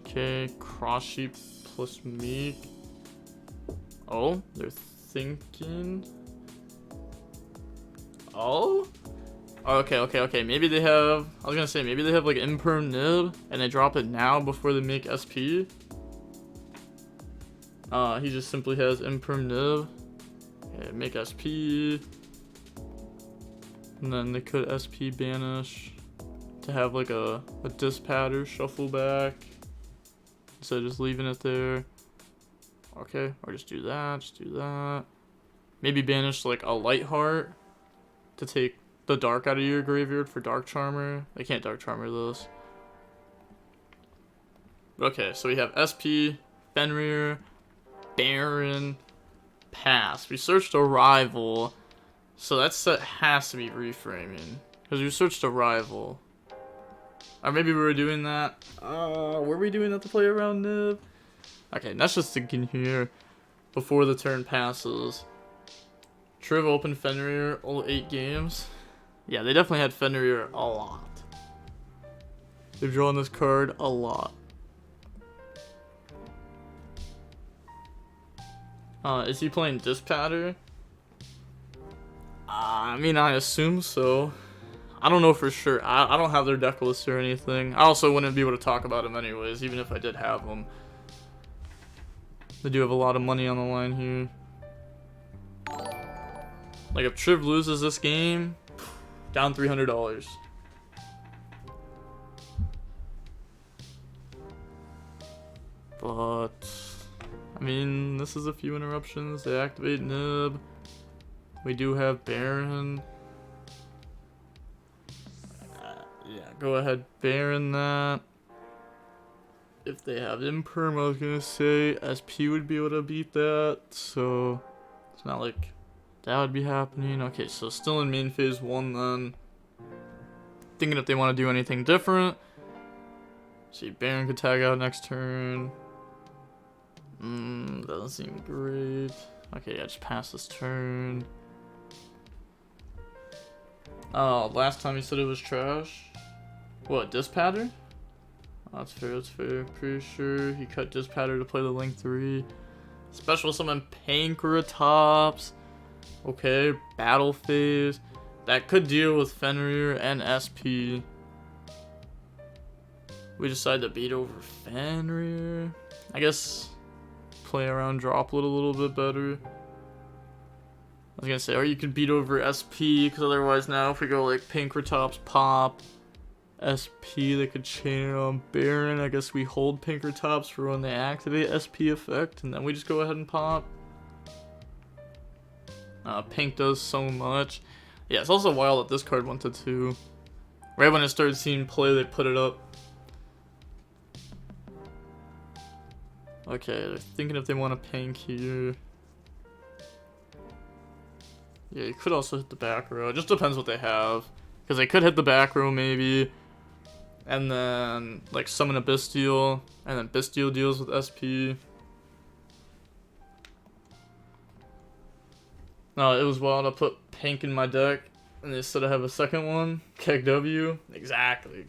[SPEAKER 1] Okay, Cross Sheep plus Meek. Oh, they're thinking. Oh? Okay. Maybe they have. I was gonna say, maybe they have like imperm nib and they drop it now before they make SP. He just simply has imperm nib. Okay, make SP. And then they could SP banish to have like a disc pattern shuffle back. Instead of just leaving it there. Okay, or just do that. Maybe banish like a light heart to take the dark out of your graveyard for Dark Charmer. They can't Dark Charmer this. Okay, so we have SP, Fenrir, Baron, Pass. We searched a rival, so that set has to be reframing. Because we searched a rival. Or maybe we were doing that. Were we doing that to play around Nib? Okay, that's just thinking here before the turn passes. Trif opened Fenrir all 8 games. Yeah, they definitely had Fenrir a lot. They've drawn this card a lot. Is he playing Disc Patter? I mean, I assume so. I don't know for sure. I don't have their deck list or anything. I also wouldn't be able to talk about them anyways, even if I did have them. They do have a lot of money on the line here. Like, if Trif loses this game, down $300. But, I mean, this is a few interruptions. They activate Nib. We do have Baron. Yeah, go ahead, Baron that. If they have Imperm, I was gonna say SP would be able to beat that. So, it's not like that would be happening. Okay, so still in main phase 1 then. Thinking if they want to do anything different. See, Baron could tag out next turn. Doesn't seem great. Okay, yeah, just pass this turn. Oh, last time he said it was trash. What, Disc Pattern? Oh, that's fair. Pretty sure he cut Disc Pattern to play the Link 3. Special summon Pankratops. Okay, battle phase. That could deal with Fenrir and SP. We decide to beat over Fenrir. I guess play around Droplet a little bit better. I was gonna say, or you could beat over SP, because otherwise now if we go like Pankratops pop, SP, they could chain on Baron. I guess we hold Pankratops for when they activate SP effect, and then we just go ahead and pop. Pink does so much. Yeah, it's also wild that this card went to 2. Right when it started seeing play, they put it up. Okay, they're thinking if they want to Pank here. Yeah, you could also hit the back row. It just depends what they have. Because they could hit the back row maybe. And then, like, summon a Bestial. And then Bestial deals with SP. No, it was wild. I put Pank in my deck. And they said I have a second one. Keg W. Exactly.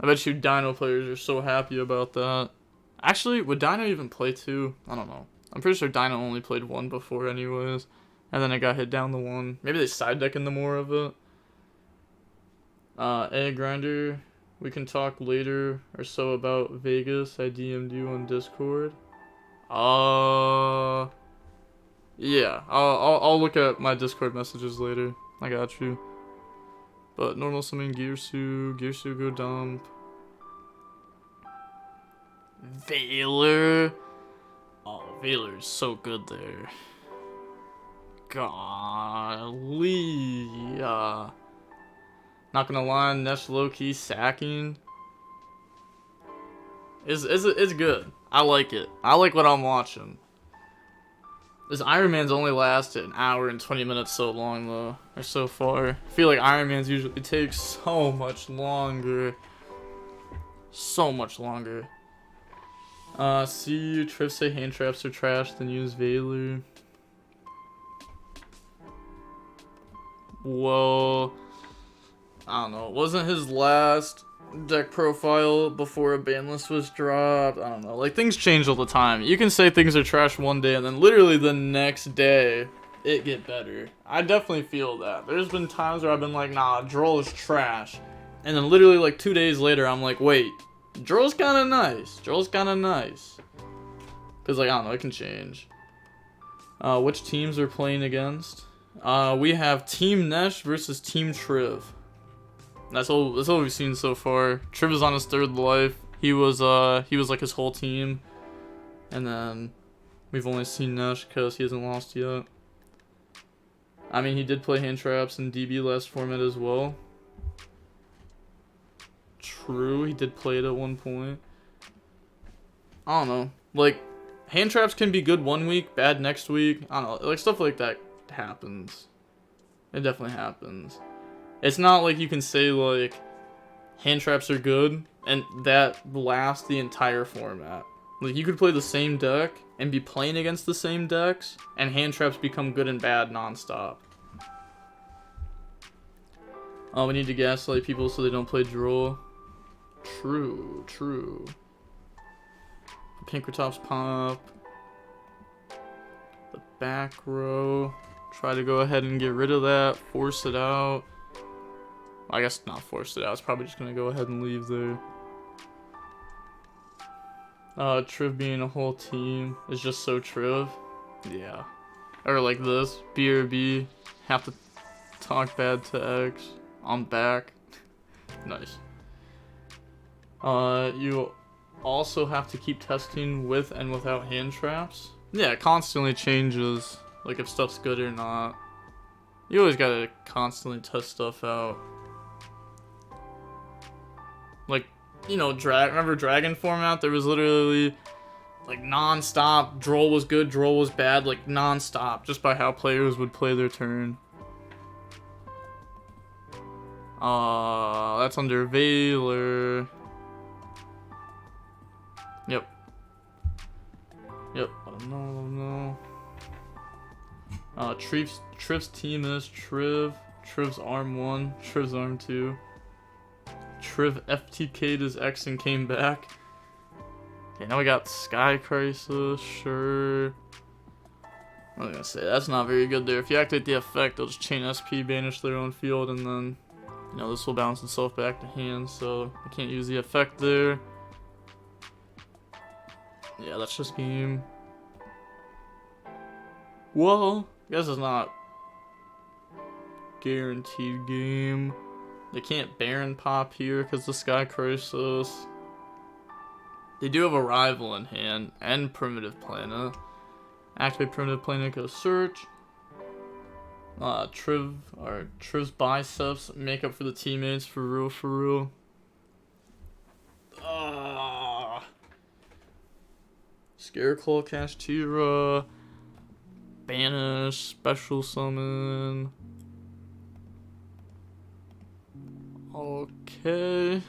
[SPEAKER 1] I bet you Dino players are so happy about that. Actually, would Dino even play 2? I don't know. I'm pretty sure Dino only played 1 before anyways. And then it got hit down to 1. Maybe they side deck into more of it. Egg Grinder. We can talk later or so about Vegas. I DM'd you on Discord. Yeah. I'll look at my Discord messages later. I got you. But normal summon Gearsu go dump. Veiler. Oh, Veiler's so good there. Golly. Not gonna lie, N3sh low-key sacking. It's good. I like it. I like what I'm watching. This IronMan's only lasted an hour and 20 minutes so long though, or so far. I feel like IronMan's usually takes so much longer. See you, Trif say hand traps are trash, then use Veiler. Whoa. I don't know. Wasn't his last deck profile before a ban list was dropped. I don't know. Like, things change all the time. You can say things are trash one day, and then literally the next day, it get better. I definitely feel that. There's been times where I've been like, nah, Duel is trash. And then literally like 2 days later, I'm like, wait, Duel's kind of nice. Duel's kind of nice. Because, like, I don't know, it can change. Which teams are playing against? We have Team N3sh versus Team Trif. That's all we've seen so far. Trif is on his 3rd life. He was like his whole team. And then we've only seen N3sh because he hasn't lost yet. I mean, he did play hand traps in DB last format as well. True, he did play it at one point. I don't know. Like, hand traps can be good one week, bad next week. I don't know. Like, stuff like that happens. It definitely happens. It's not like you can say, like, hand traps are good, and that lasts the entire format. Like, you could play the same deck and be playing against the same decks, and hand traps become good and bad nonstop. Oh, we need to gaslight people so they don't play Duel. True, true. Pinkertops pop. The back row. Try to go ahead and get rid of that. Force it out. I guess not force it out. It's probably just going to go ahead and leave there. Trif being a whole team is just so Trif. Yeah. Or like this. BRB. Have to talk bad to X. I'm back. Nice. You also have to keep testing with and without hand traps. Yeah, it constantly changes, like if stuff's good or not. You always gotta constantly test stuff out. Like, you know, remember Dragon format? There was literally, like, non-stop. Duel was good, Duel was bad, like, non-stop, just by how players would play their turn. That's under Valor. Yep. Yep. I don't know. Trif's team is Trif's arm 1, Trif's arm 2. Trif FTK'd his X and came back. Okay, now we got Sky Crisis, sure. I was gonna say, that's not very good there. If you activate the effect, they'll just chain SP, banish their own field, and then, you know, this will bounce itself back to hand, so I can't use the effect there. Yeah, that's just game. Well, I guess it's not guaranteed game. They can't Baron pop here because the Sky Crisis. They do have a rival in hand and Primitive Planet. Activate Primitive Planet, go search. Trif's biceps make up for the teammates for real. Scareclaw, Kashtira, Banish, Special Summon. Okay.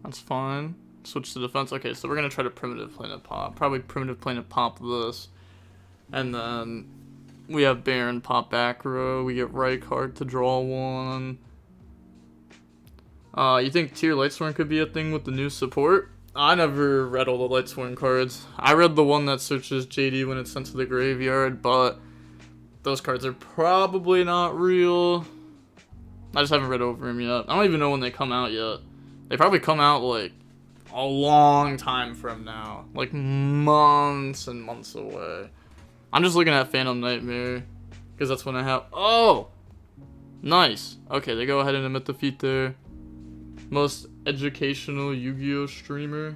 [SPEAKER 1] That's fine. Switch to defense. Okay, so we're gonna try to Primitive Planet pop. Probably Primitive Planet pop this. And then we have Baron pop back row. We get right card to draw one. You think Tier Lightsworn could be a thing with the new support? I never read all the Lightsworn cards. I read the one that searches JD when it's sent to the graveyard, but those cards are probably not real. I just haven't read over them yet. I don't even know when they come out yet. They probably come out like a long time from now. Like months and months away. I'm just looking at Phantom Nightmare because that's when I have. Oh! Nice. Okay, they go ahead and emit the feat there. Most educational Yu-Gi-Oh streamer?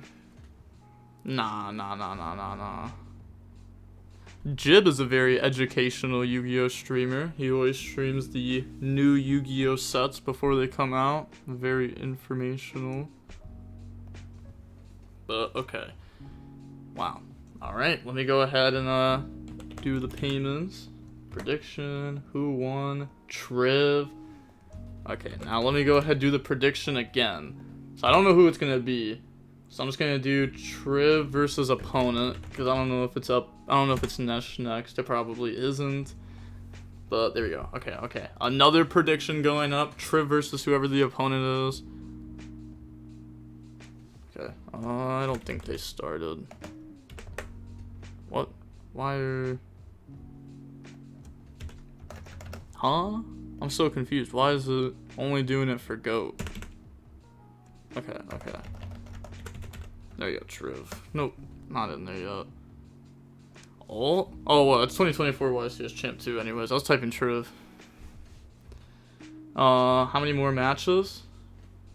[SPEAKER 1] Nah. Jib is a very educational Yu-Gi-Oh streamer. He always streams the new Yu-Gi-Oh sets before they come out. Very informational. But, okay. Wow. Alright, let me go ahead and do the payments. Prediction. Who won? Trif. Okay, now let me go ahead and do the prediction again. So I don't know who it's going to be. So I'm just going to do Trif versus opponent. Because I don't know if it's N3sh next. It probably isn't. But there we go. Okay, okay. Another prediction going up. Trif versus whoever the opponent is. Okay. I don't think they started. What? Why are... Huh? I'm so confused. Why is it only doing it for GOAT? Okay, okay. There you go, Trif. Nope, not in there yet. Oh, well, it's 2024 YCS Champ 2 anyways. I was typing Trif. How many more matches?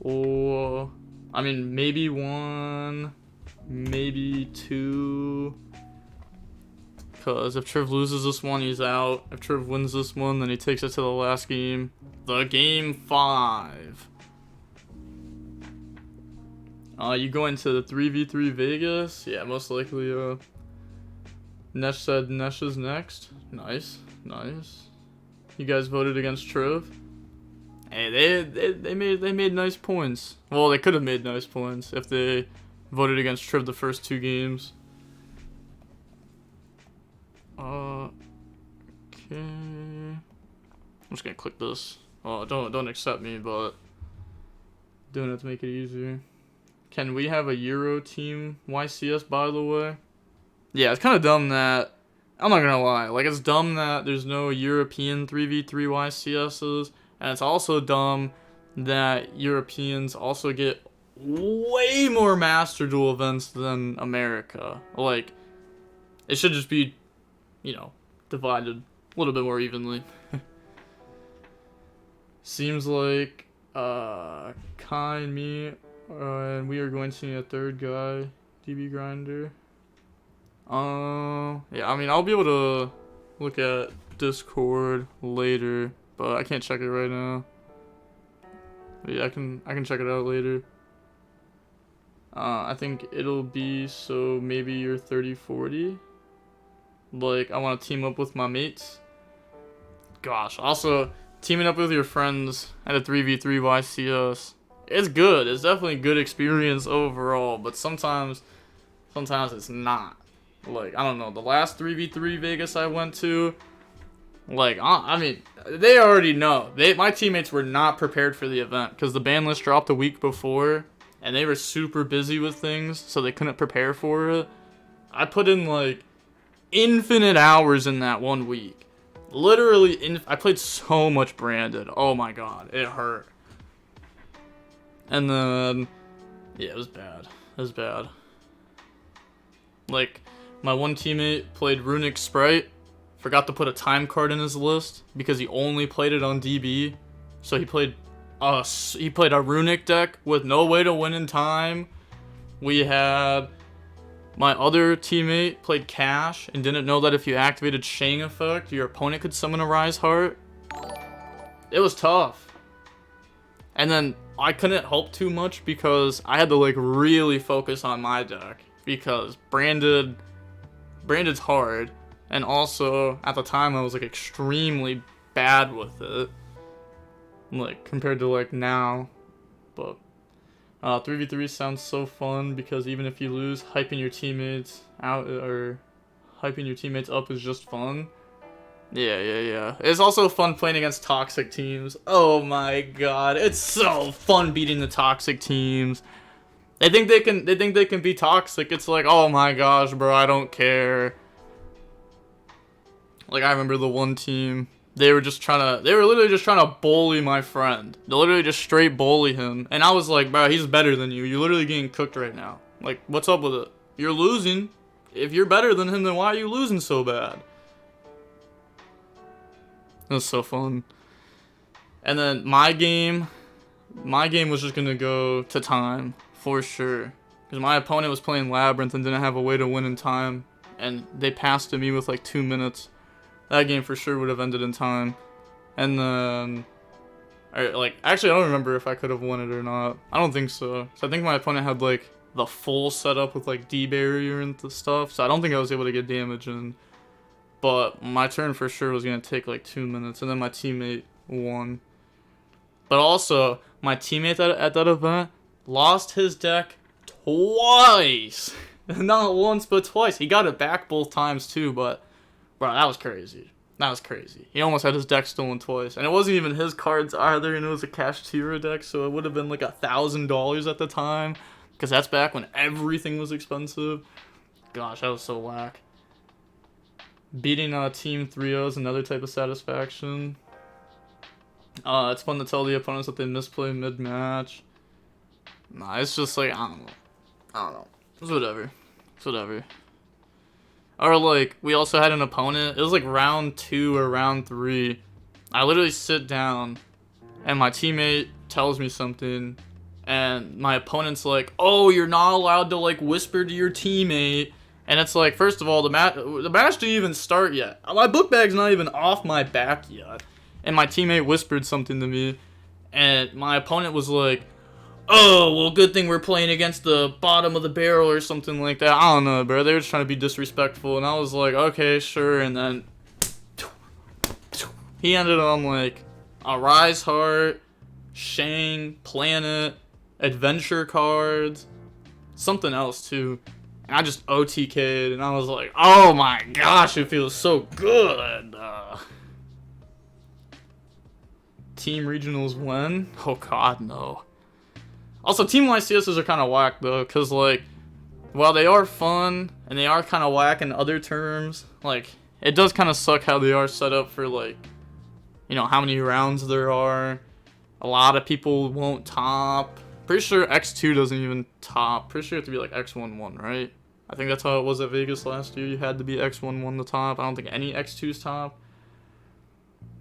[SPEAKER 1] Oh, I mean, maybe 1, maybe 2. Because if Trif loses this one, he's out. If Trif wins this one, then he takes it to the last game. The game 5. You go into the 3v3 Vegas? Yeah, most likely, N3sh said N3sh is next. Nice, nice. You guys voted against Trif? Hey, they made nice points. Well, they could have made nice points if they voted against Trif the first 2 games. Okay. I'm just gonna click this. Oh, don't accept me, but doing it to make it easier. Can we have a Euro team YCS, by the way? Yeah, it's kind of dumb that, I'm not gonna lie, like, it's dumb that there's no European 3v3 YCSs, and it's also dumb that Europeans also get way more Master Duel events than America. Like, it should just be, you know, divided a little bit more evenly. Seems like, Kai and me, and we are going to need a 3rd guy, DB Grinder. Yeah, I mean, I'll be able to look at Discord later, but I can't check it right now. But yeah, I can check it out later. I think it'll be, so maybe you're 30-40. Like, I want to team up with my mates. Gosh, also, teaming up with your friends at a 3v3 YCS. It's good. It's definitely a good experience overall, but sometimes it's not. Like, I don't know, the last 3v3 Vegas I went to, like, I mean, they already know. My teammates were not prepared for the event because the ban list dropped a week before, and they were super busy with things, so they couldn't prepare for it. I put in, like, infinite hours in that 1 week. Literally, I played so much Branded. Oh my god, it hurt. And then, yeah, it was bad. It was bad. Like, my one teammate played Runic Sprite, forgot to put a time card in his list because he only played it on DB. So he played a Runic deck with no way to win in time. We had my other teammate played Cash and didn't know that if you activated Shang effect, your opponent could summon a Rise Heart. It was tough. And then I couldn't help too much because I had to, like, really focus on my deck because Branded's hard, and also at the time I was, like, extremely bad with it, like, compared to, like, now. But 3v3 sounds so fun because even if you lose, hyping your teammates out or hyping your teammates up is just fun. Yeah. It's also fun playing against toxic teams. Oh my god, it's so fun beating the toxic teams. They think they can be toxic. It's like, oh my gosh, bro, I don't care. Like, I remember the one team, they were literally just trying to bully my friend. They literally just straight bully him. And I was like, bro, he's better than you. You're literally getting cooked right now. Like, what's up with it? You're losing. If you're better than him, then why are you losing so bad? It was so fun. And then my game was just gonna go to time for sure, because my opponent was playing Labyrinth and didn't have a way to win in time, and they passed to me with like 2 minutes. That game for sure would have ended in time. And then, actually I don't remember if I could have won it or not. I don't think so. So I think my opponent had like the full setup with like D barrier and stuff, so I don't think I was able to get damage in. But my turn for sure was going to take like 2 minutes, and then my teammate won. But also, my teammate at that event lost his deck twice. Not once, but twice. He got it back both times too, but bro, that was crazy. That was crazy. He almost had his deck stolen twice. And it wasn't even his cards either, and it was a Kashtira deck, so it would have been like $1,000 at the time. Because that's back when everything was expensive. Gosh, that was so whack. Beating Team 3-0 is another type of satisfaction. It's fun to tell the opponents that they misplay mid-match. Nah, it's just like, I don't know. It's whatever. It's whatever. Or like, we also had an opponent, it was like round 2 or round 3. I literally sit down, and my teammate tells me something, and my opponent's like, oh, you're not allowed to like whisper to your teammate. And it's like, first of all, the match didn't even start yet. My book bag's not even off my back yet. And my teammate whispered something to me, and my opponent was like, oh, well, good thing we're playing against the bottom of the barrel or something like that. I don't know, bro. They were just trying to be disrespectful, and I was like, okay, sure. And then he ended on like a Rise Heart, Shang, Planet, Adventure cards, something else too. And I just OTK'd, and I was like, oh my gosh, it feels so good. Team regionals win? Oh god, no. Also, Team YCSs are kind of whack, though, because, like, while they are fun, and they are kind of whack in other terms, like, it does kind of suck how they are set up for, like, you know, how many rounds there are. A lot of people won't top. Pretty sure X2 doesn't even top. Pretty sure you have to be, like, X11, right? I think that's how it was at Vegas last year. You had to be X11 to top. I don't think any X2s top.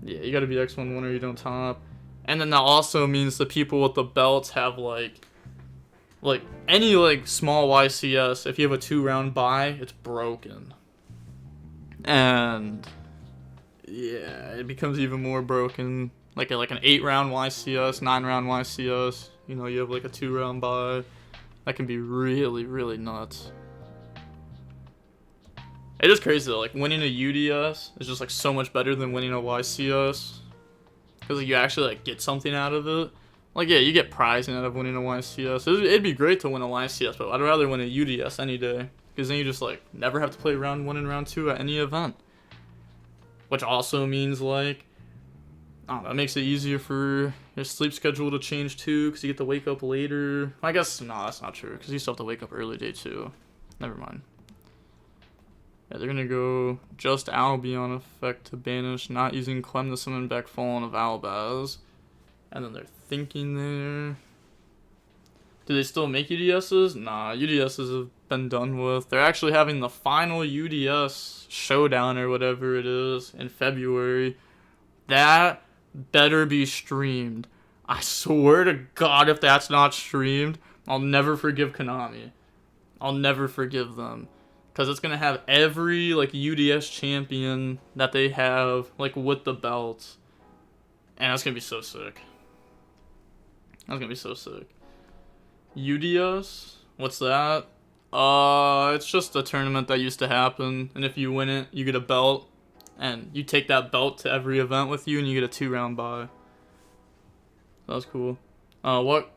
[SPEAKER 1] Yeah, you gotta be X11 or you don't top. And then that also means the people with the belts have like any like small YCS, if you have a 2-round bye, it's broken. And yeah, it becomes even more broken. Like an 8-round YCS, 9-round YCS, you know, you have like a 2-round bye. That can be really, really nuts. It is crazy though, like winning a UDS is just like so much better than winning a YCS. Because like, you actually like get something out of it. Like yeah, you get prizing out of winning a YCS. It'd be great to win a YCS, but I'd rather win a UDS any day. Because then you just like never have to play round 1 and round 2 at any event. Which also means like, I don't know, it makes it easier for your sleep schedule to change too. Because you get to wake up later. I guess, no, that's not true. Because you still have to wake up early day too. Never mind. Yeah, they're gonna go just Albion effect to banish, not using Clem to summon back Fallen of Albaz. And then they're thinking there. Do they still make UDSs? Nah, UDSs have been done with. They're actually having the final UDS showdown or whatever it is in February. That better be streamed. I swear to God, if that's not streamed, I'll never forgive Konami. I'll never forgive them. Because it's going to have every, like, UDS champion that they have, like, with the belts. And that's going to be so sick. That's going to be so sick. UDS? What's that? It's just a tournament that used to happen. And if you win it, you get a belt. And you take that belt to every event with you, and you get a 2-round bye. That was cool. What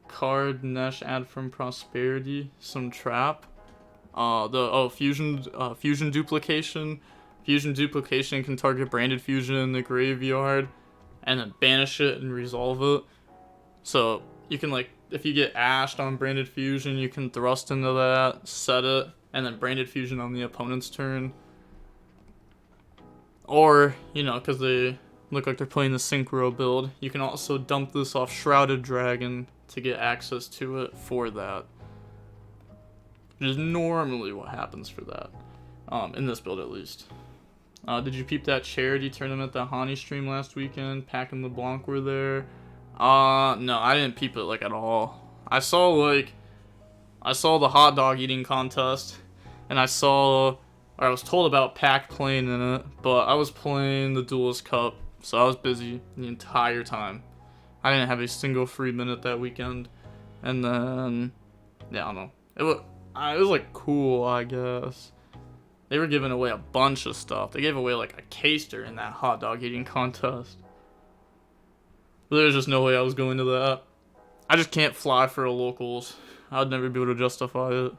[SPEAKER 1] card N3sh add from Prosperity? Some trap? Fusion duplication. Fusion duplication can target branded fusion in the graveyard and then banish it and resolve it. So you can, like, if you get ashed on branded fusion, you can thrust into that, set it, and then branded fusion on the opponent's turn. Or, you know, because they look like they're playing the synchro build, you can also dump this off Shrouded Dragon to get access to it for that. Which is normally what happens for that. In this build at least. Did you peep that charity tournament that Hani streamed last weekend? Pac and LeBlanc were there. No, I didn't peep it like at all. I saw the hot dog eating contest, and I was told about Pac playing in it, but I was playing the Duelist Cup, so I was busy the entire time. I didn't have a single free minute that weekend, and then yeah, I don't know. It was like cool, I guess. They were giving away a bunch of stuff. They gave away like a caster in that hot dog eating contest. But there was just no way I was going to that. I just can't fly for a locals. I'd never be able to justify it.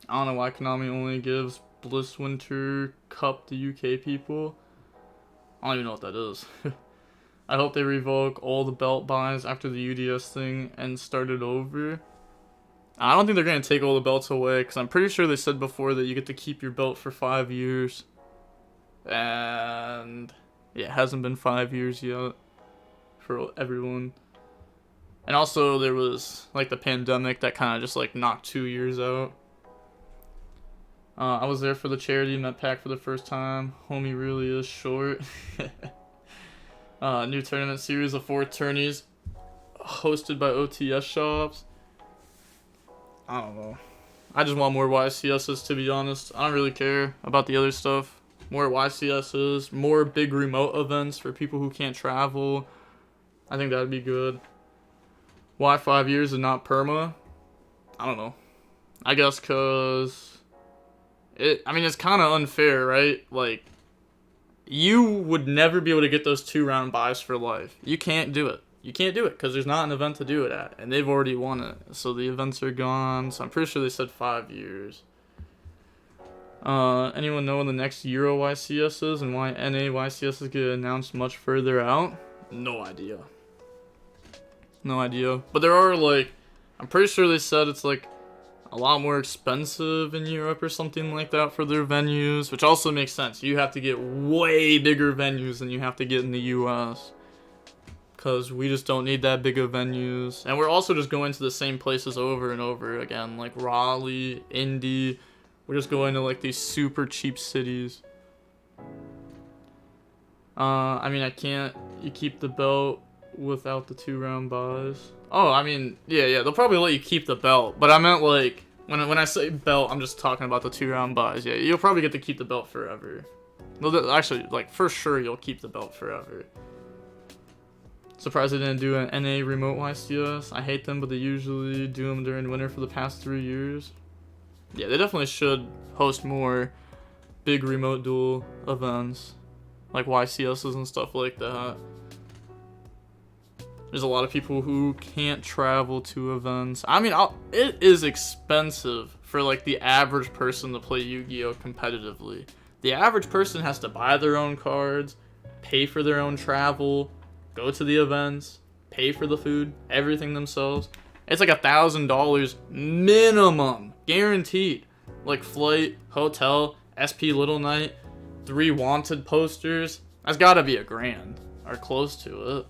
[SPEAKER 1] I don't know why Konami only gives Bliss Winter cup the UK people. I don't even know what that is. I hope they revoke all the belt buys after the UDS thing and start it over. I don't think they're going to take all the belts away, because I'm pretty sure they said before that you get to keep your belt for 5 years. And yeah, it hasn't been 5 years yet for everyone. And also there was like the pandemic that kind of just like knocked 2 years out. I was there for the charity Met Pack for the first time. Homie really is short. New tournament series of 4 tourneys hosted by OTS shops. I don't know. I just want more YCSs, to be honest. I don't really care about the other stuff. More YCSs, more big remote events for people who can't travel. I think that'd be good. Why 5 years and not perma? I don't know. I guess because it's kind of unfair, right? Like, you would never be able to get those 2-round buys for life. You can't do it. You can't do it because there's not an event to do it at, and they've already won it. So the events are gone. So I'm pretty sure they said 5 years. Anyone know when the next Euro YCS is and why NA YCS get announced much further out? No idea. No idea. But there are, like, I'm pretty sure they said it's like a lot more expensive in Europe or something like that for their venues, which also makes sense. You have to get way bigger venues than you have to get in the US, because we just don't need that big of venues. And we're also just going to the same places over and over again, like Raleigh, Indy. We're just going to like these super cheap cities. I can't you keep the belt without the 2-round buys? Oh, yeah, they'll probably let you keep the belt, but I meant like, when I say belt, I'm just talking about the 2-round buys. Yeah, you'll probably get to keep the belt forever. Actually, like, for sure you'll keep the belt forever. Surprised they didn't do an NA remote YCS. I hate them, but they usually do them during winter for the past 3 years. Yeah, they definitely should host more big remote duel events, like YCSs and stuff like that. There's a lot of people who can't travel to events. It is expensive for like the average person to play Yu-Gi-Oh competitively. The average person has to buy their own cards, pay for their own travel, go to the events, pay for the food, everything themselves. It's like $1,000 minimum, guaranteed. Like flight, hotel, SP Little Night, 3 wanted posters. That's gotta be $1,000 or close to it.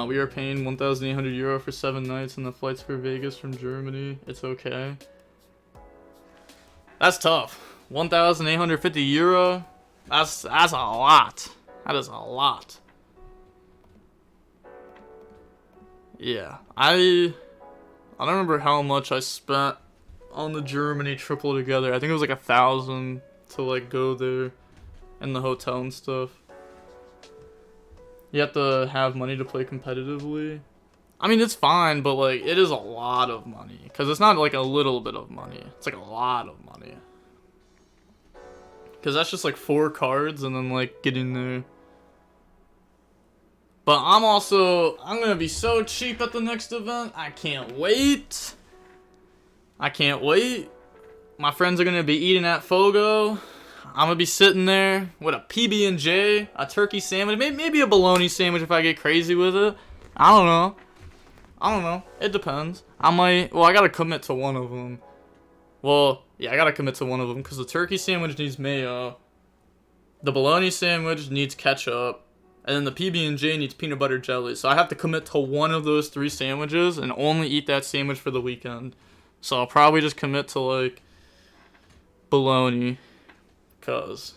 [SPEAKER 1] We are paying 1,800 euro for 7 nights and the flights for Vegas from Germany. It's okay. That's tough. 1,850 euro. That's a lot. That is a lot. Yeah, I don't remember how much I spent on the Germany triple together. I think it was like 1,000 to like go there and the hotel and stuff. You have to have money to play competitively. It's fine, but like it is a lot of money, because it's not like a little bit of money. It's like a lot of money. Because that's just like 4 cards and then like getting there. But I'm going to be so cheap at the next event. I can't wait. I can't wait. My friends are going to be eating at Fogo. I'm going to be sitting there with a PB&J, a turkey sandwich, maybe a bologna sandwich if I get crazy with it. I don't know. It depends. I got to commit to one of them. Well, yeah, I got to commit to one of them because the turkey sandwich needs mayo. The bologna sandwich needs ketchup. And then the PB&J needs peanut butter jelly. So I have to commit to one of those 3 sandwiches and only eat that sandwich for the weekend. So I'll probably just commit to like bologna, because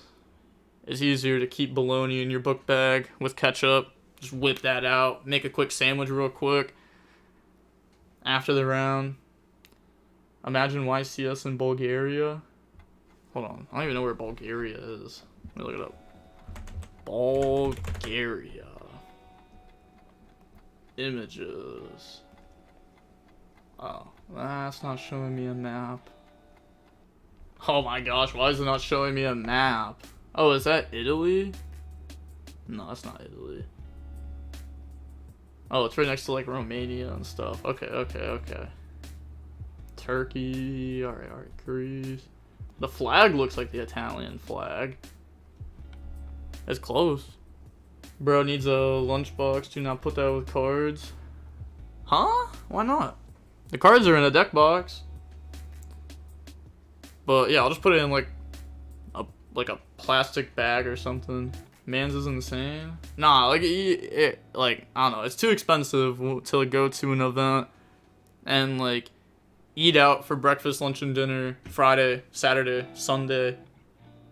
[SPEAKER 1] it's easier to keep bologna in your book bag with ketchup. Just whip that out, make a quick sandwich real quick after the round. Imagine YCS in Bulgaria. Hold on, I don't even know where Bulgaria is. Let me look it up. Bulgaria. Images. Oh, that's not showing me a map. Oh my gosh, why is it not showing me a map? Oh, is that Italy? No, that's not Italy. Oh, it's right next to like Romania and stuff. Okay. Turkey. Alright, Greece. The flag looks like the Italian flag. It's close. Bro needs a lunchbox. Do not put that with cards. Huh? Why not? The cards are in a deck box. But yeah, I'll just put it in like a plastic bag or something. Man's is insane. Nah, like like I don't know. It's too expensive to go to an event and like eat out for breakfast, lunch, and dinner Friday, Saturday, Sunday,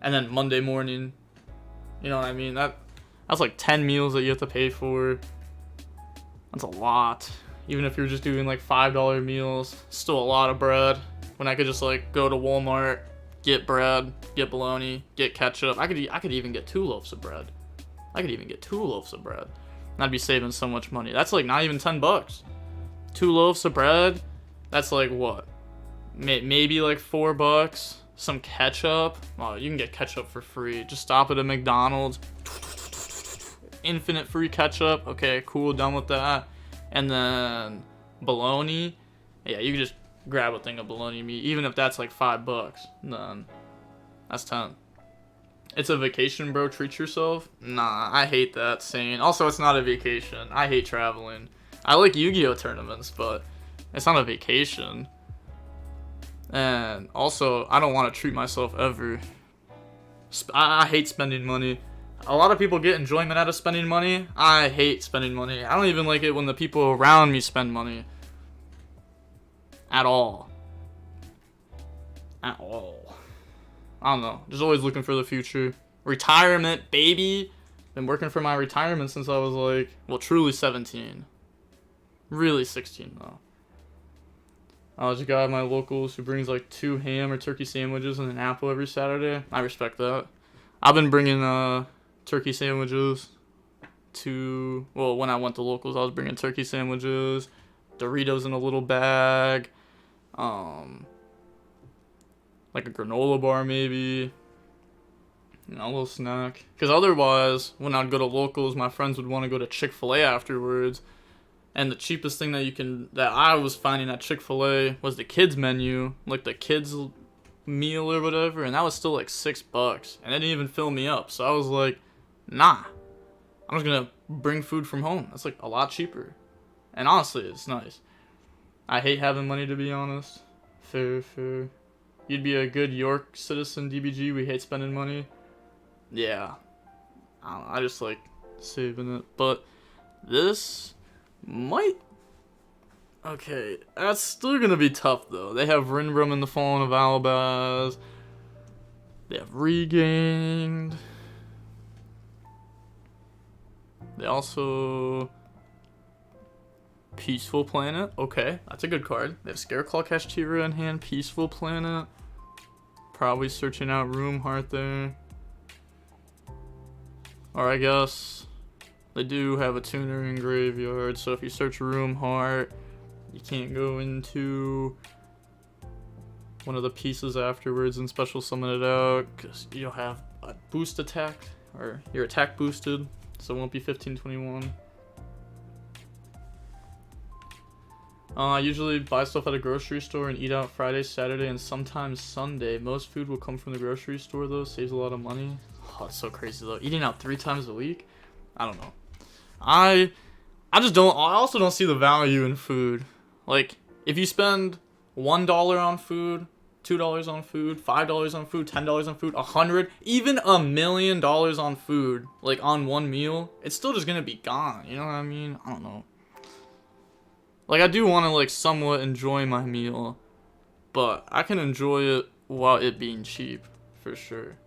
[SPEAKER 1] and then Monday morning. You know what I mean? That's like 10 meals that you have to pay for. That's a lot. Even if you're just doing like $5 meals, still a lot of bread. When I could just like go to Walmart, get bread, get bologna, get ketchup. I could even get 2 loaves of bread. And I'd be saving so much money. That's like not even $10. 2 loaves of bread. That's like what? Maybe like $4. Some ketchup. Oh, you can get ketchup for free. Just stop at a McDonald's. Infinite free ketchup. Okay, cool. Done with that. And then bologna. Yeah, you can just grab a thing of bologna meat. Even if that's like $5, then that's 10. It's a vacation, bro. Treat yourself. Nah, I hate that saying. Also, it's not a vacation. I hate traveling. I like YuGiOh tournaments, but it's not a vacation. And also, I don't want to treat myself ever. I hate spending money. A lot of people get enjoyment out of spending money. I hate spending money. I don't even like it when the people around me spend money. At all. I don't know. Just always looking for the future. Retirement, baby. Been working for my retirement since I was like, well, truly 17. Really 16 though. I was a guy at my locals who brings like 2 ham or turkey sandwiches and an apple every Saturday. I respect that. I've been bringing turkey sandwiches to, well, when I went to locals, I was bringing turkey sandwiches, Doritos in a little bag, like a granola bar maybe, you know, a little snack. Because otherwise, when I'd go to locals, my friends would want to go to Chick-fil-A afterwards. And the cheapest thing that I was finding at Chick-fil-A was the kids menu, like the kids meal or whatever, and that was still like $6, and it didn't even fill me up. So I was like, nah, I'm just gonna bring food from home. That's like a lot cheaper, and honestly, it's nice. I hate having money, to be honest. Fair. You'd be a good York citizen, DBG. We hate spending money. Yeah, I don't know, I just like saving it, but this might. Okay, that's still gonna be tough though. They have Rinbrum in the Fallen of Albaz. They have Regained. They also Peaceful Planet. Okay, that's a good card. They have Scareclaw Kashtira in hand. Peaceful Planet. Probably searching out Room Heart there. Or I guess they do have a tuner in graveyard, so if you search Room Heart, you can't go into one of the pieces afterwards and special summon it out, because you'll have a boost attack, or your attack boosted, so it won't be 15/21. I usually buy stuff at a grocery store and eat out Friday, Saturday, and sometimes Sunday. Most food will come from the grocery store though, saves a lot of money. Oh, it's so crazy though. Eating out 3 times a week? I don't know. I also don't see the value in food. Like, if you spend $1 on food, $2 on food, $5 on food, $10 on food, $100, even $1 million on food, like on one meal, it's still just gonna be gone. You know what I mean? I don't know. Like, I do want to like somewhat enjoy my meal, but I can enjoy it while it being cheap, for sure.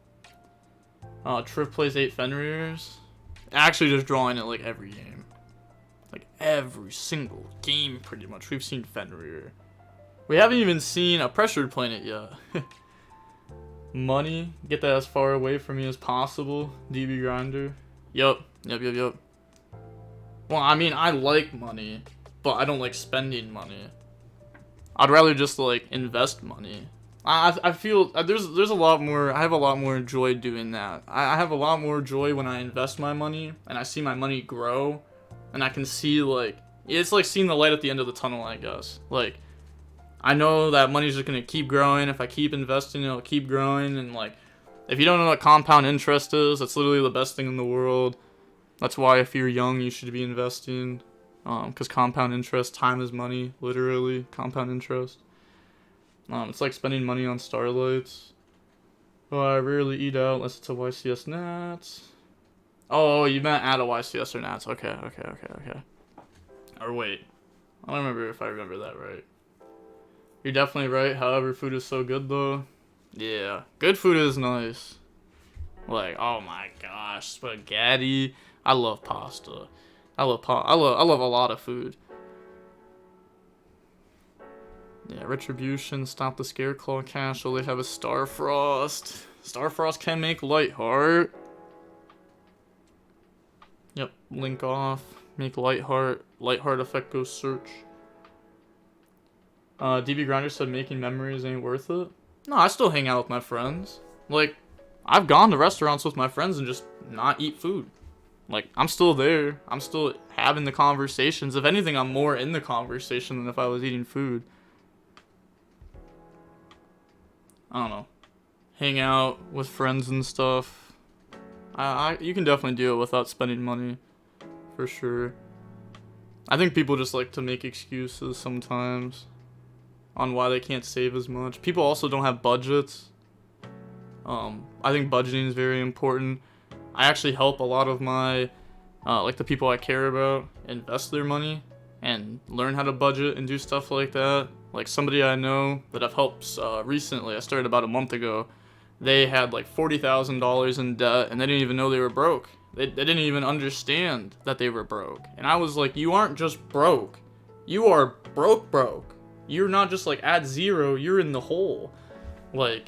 [SPEAKER 1] Trif plays 8 Fenrir's. Actually, just drawing it like every game. Like every single game, pretty much. We've seen Fenrir. We haven't even seen a pressured planet yet. Money, get that as far away from me as possible. DB grinder. Yup. Well, I mean, I like money, but I don't like spending money. I'd rather just like invest money. I feel there's a lot more. I have a lot more joy doing that. I have a lot more joy when I invest my money and I see my money grow, and I can see like it's like seeing the light at the end of the tunnel, I guess. Like I know that money's just gonna keep growing. If I keep investing, it'll keep growing. And like, if you don't know what compound interest is, it's literally the best thing in the world. That's why if you're young, you should be investing. Because compound interest, time is money, literally. Compound interest. It's like spending money on Starlights. Oh, I rarely eat out unless it's a YCS Nats. Oh, you meant at a YCS or Nats. Okay. Or wait. I don't remember if I remember that right. You're definitely right. However, food is so good though. Yeah, good food is nice. Like, oh my gosh, spaghetti. I love pasta. I love a lot of food. Yeah, Retribution, stop the Scareclaw cash. So they have a Starfrost. Starfrost can make Lightheart. Yep, link off. Make Lightheart. Lightheart effect goes search. DB Grinder said making memories ain't worth it. No, I still hang out with my friends. Like, I've gone to restaurants with my friends and just not eat food. Like, I'm still there. I'm still having the conversations. If anything, I'm more in the conversation than if I was eating food. I don't know. Hang out with friends and stuff. You can definitely do it without spending money. For sure. I think people just like to make excuses sometimes on why they can't save as much. People also don't have budgets. I think budgeting is very important. I actually help a lot of my, like the people I care about, invest their money and learn how to budget and do stuff like that. Like somebody I know that I've helped recently, I started about a month ago. They had like $40,000 in debt and they didn't even know they were broke. They didn't even understand that they were broke. And I was like, you aren't just broke. You are broke. You're not just like at zero, you're in the hole. Like,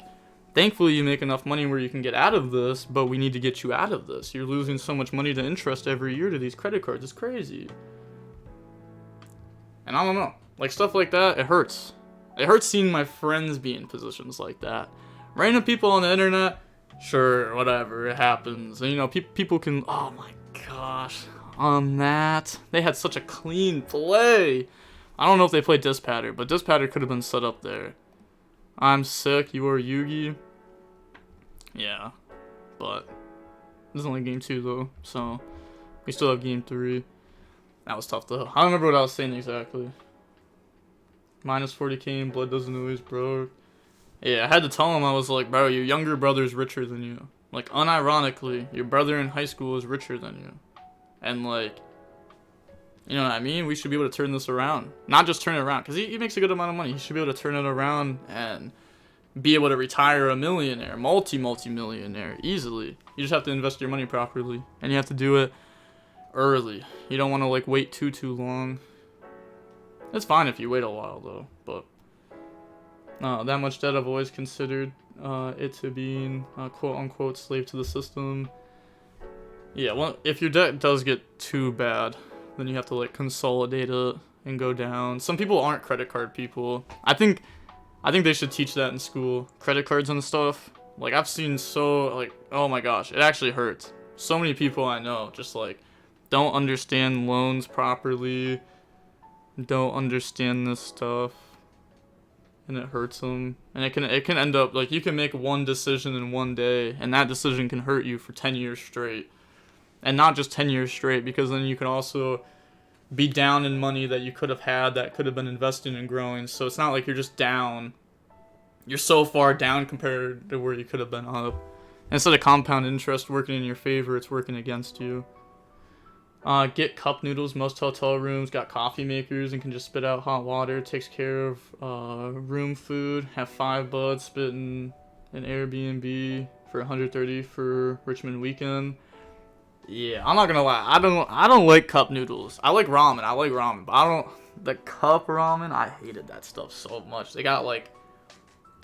[SPEAKER 1] thankfully you make enough money where you can get out of this, but we need to get you out of this. You're losing so much money to interest every year to these credit cards. It's crazy. And I don't know. Like, stuff like that, it hurts. It hurts seeing my friends be in positions like that. Random people on the internet, sure, whatever, it happens. And, you know, people can, oh my gosh, on that. They had such a clean play. I don't know if they played Dispatter, but Dispatter could have been set up there. I'm sick, you are Yugi. Yeah, but this is only game 2 though, so we still have game 3. That was tough though. I don't remember what I was saying exactly. Minus 40k and blood doesn't always broke. Yeah, I had to tell him, I was like, bro, your younger brother's richer than you. Like, unironically, your brother in high school is richer than you. And like, you know what I mean? We should be able to turn this around. Not just turn it around, because he makes a good amount of money. He should be able to turn it around and be able to retire a millionaire, multi-millionaire, easily. You just have to invest your money properly. And you have to do it early. You don't want to, like, wait too long. It's fine if you wait a while, though. But that much debt, I've always considered it to being, quote-unquote, slave to the system. Yeah, well, if your debt does get too bad, then you have to like consolidate it and go down. Some people aren't credit card people. I think they should teach that in school. Credit cards and stuff. Like, I've seen so, like, oh my gosh, it actually hurts. So many people I know just like don't understand loans properly, don't understand this stuff, and it hurts them. And it can end up like you can make one decision in one day, and that decision can hurt you for 10 years straight. And not just 10 years straight, because then you can also be down in money that you could have had that could have been invested and growing. So it's not like you're just down. You're so far down compared to where you could have been up. Instead of compound interest working in your favor, it's working against you. Get cup noodles. Most hotel rooms got coffee makers and can just spit out hot water. Takes care of room food. Have 5 buds spit in an Airbnb for $130 for Richmond weekend. Yeah, I'm not gonna lie. I don't like cup noodles. I like ramen, but the cup ramen, I hated that stuff so much. They got like,